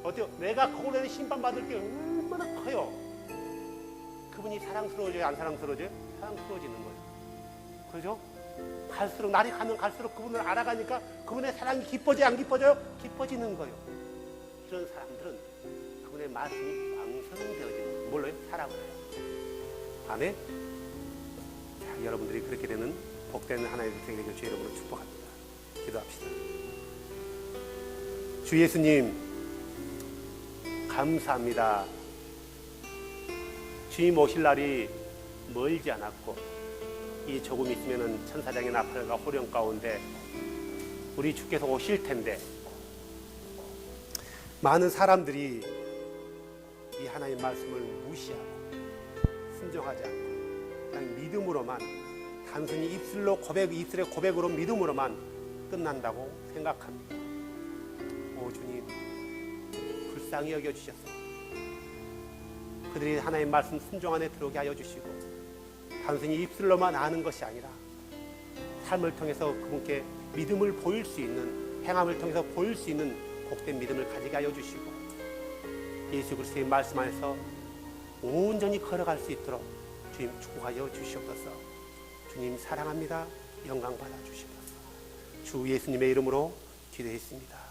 어때요? 내가 거울에는 심판받을 게 얼마나 커요. 그분이 사랑스러워져요? 안 사랑스러워져요? 사랑스러워지는 거예요. 그죠? 갈수록 날이 가면 갈수록 그분을 알아가니까 그분의 사랑이 깊어져요? 안 깊어져요? 깊어지는 거예요. 이런 사람들은 그분의 말씀이 왕성되어지는 거예요. 뭘로요? 사랑으로 해요. 아멘? 자, 여러분들이 그렇게 되는 복된 하나님의 백성이 되길 주 이름으로 축복합니다. 기도합시다. 주 예수님 감사합니다. 주님 오실 날이 멀지 않았고 이 조금 있으면 천사장의 나팔과 호령 가운데 우리 주께서 오실 텐데 많은 사람들이 이 하나님의 말씀을 무시하고 순종하지 않고 그냥 믿음으로만 단순히 입술의 고백으로 믿음으로만 끝난다고 생각합니다. 오 주님 불쌍히 여겨주셔서 그들이 하나님의 말씀 순종 안에 들어오게 하여 주시고 단순히 입술로만 아는 것이 아니라 삶을 통해서 그분께 믿음을 보일 수 있는 행함을 통해서 보일 수 있는 복된 믿음을 가지게 하여 주시고 예수 그리스도의 말씀 안에서 온전히 걸어갈 수 있도록 주님 축복하여 주시옵소서. 주님 사랑합니다. 영광 받아 주시옵소서. 주 예수님의 이름으로 기도했습니다.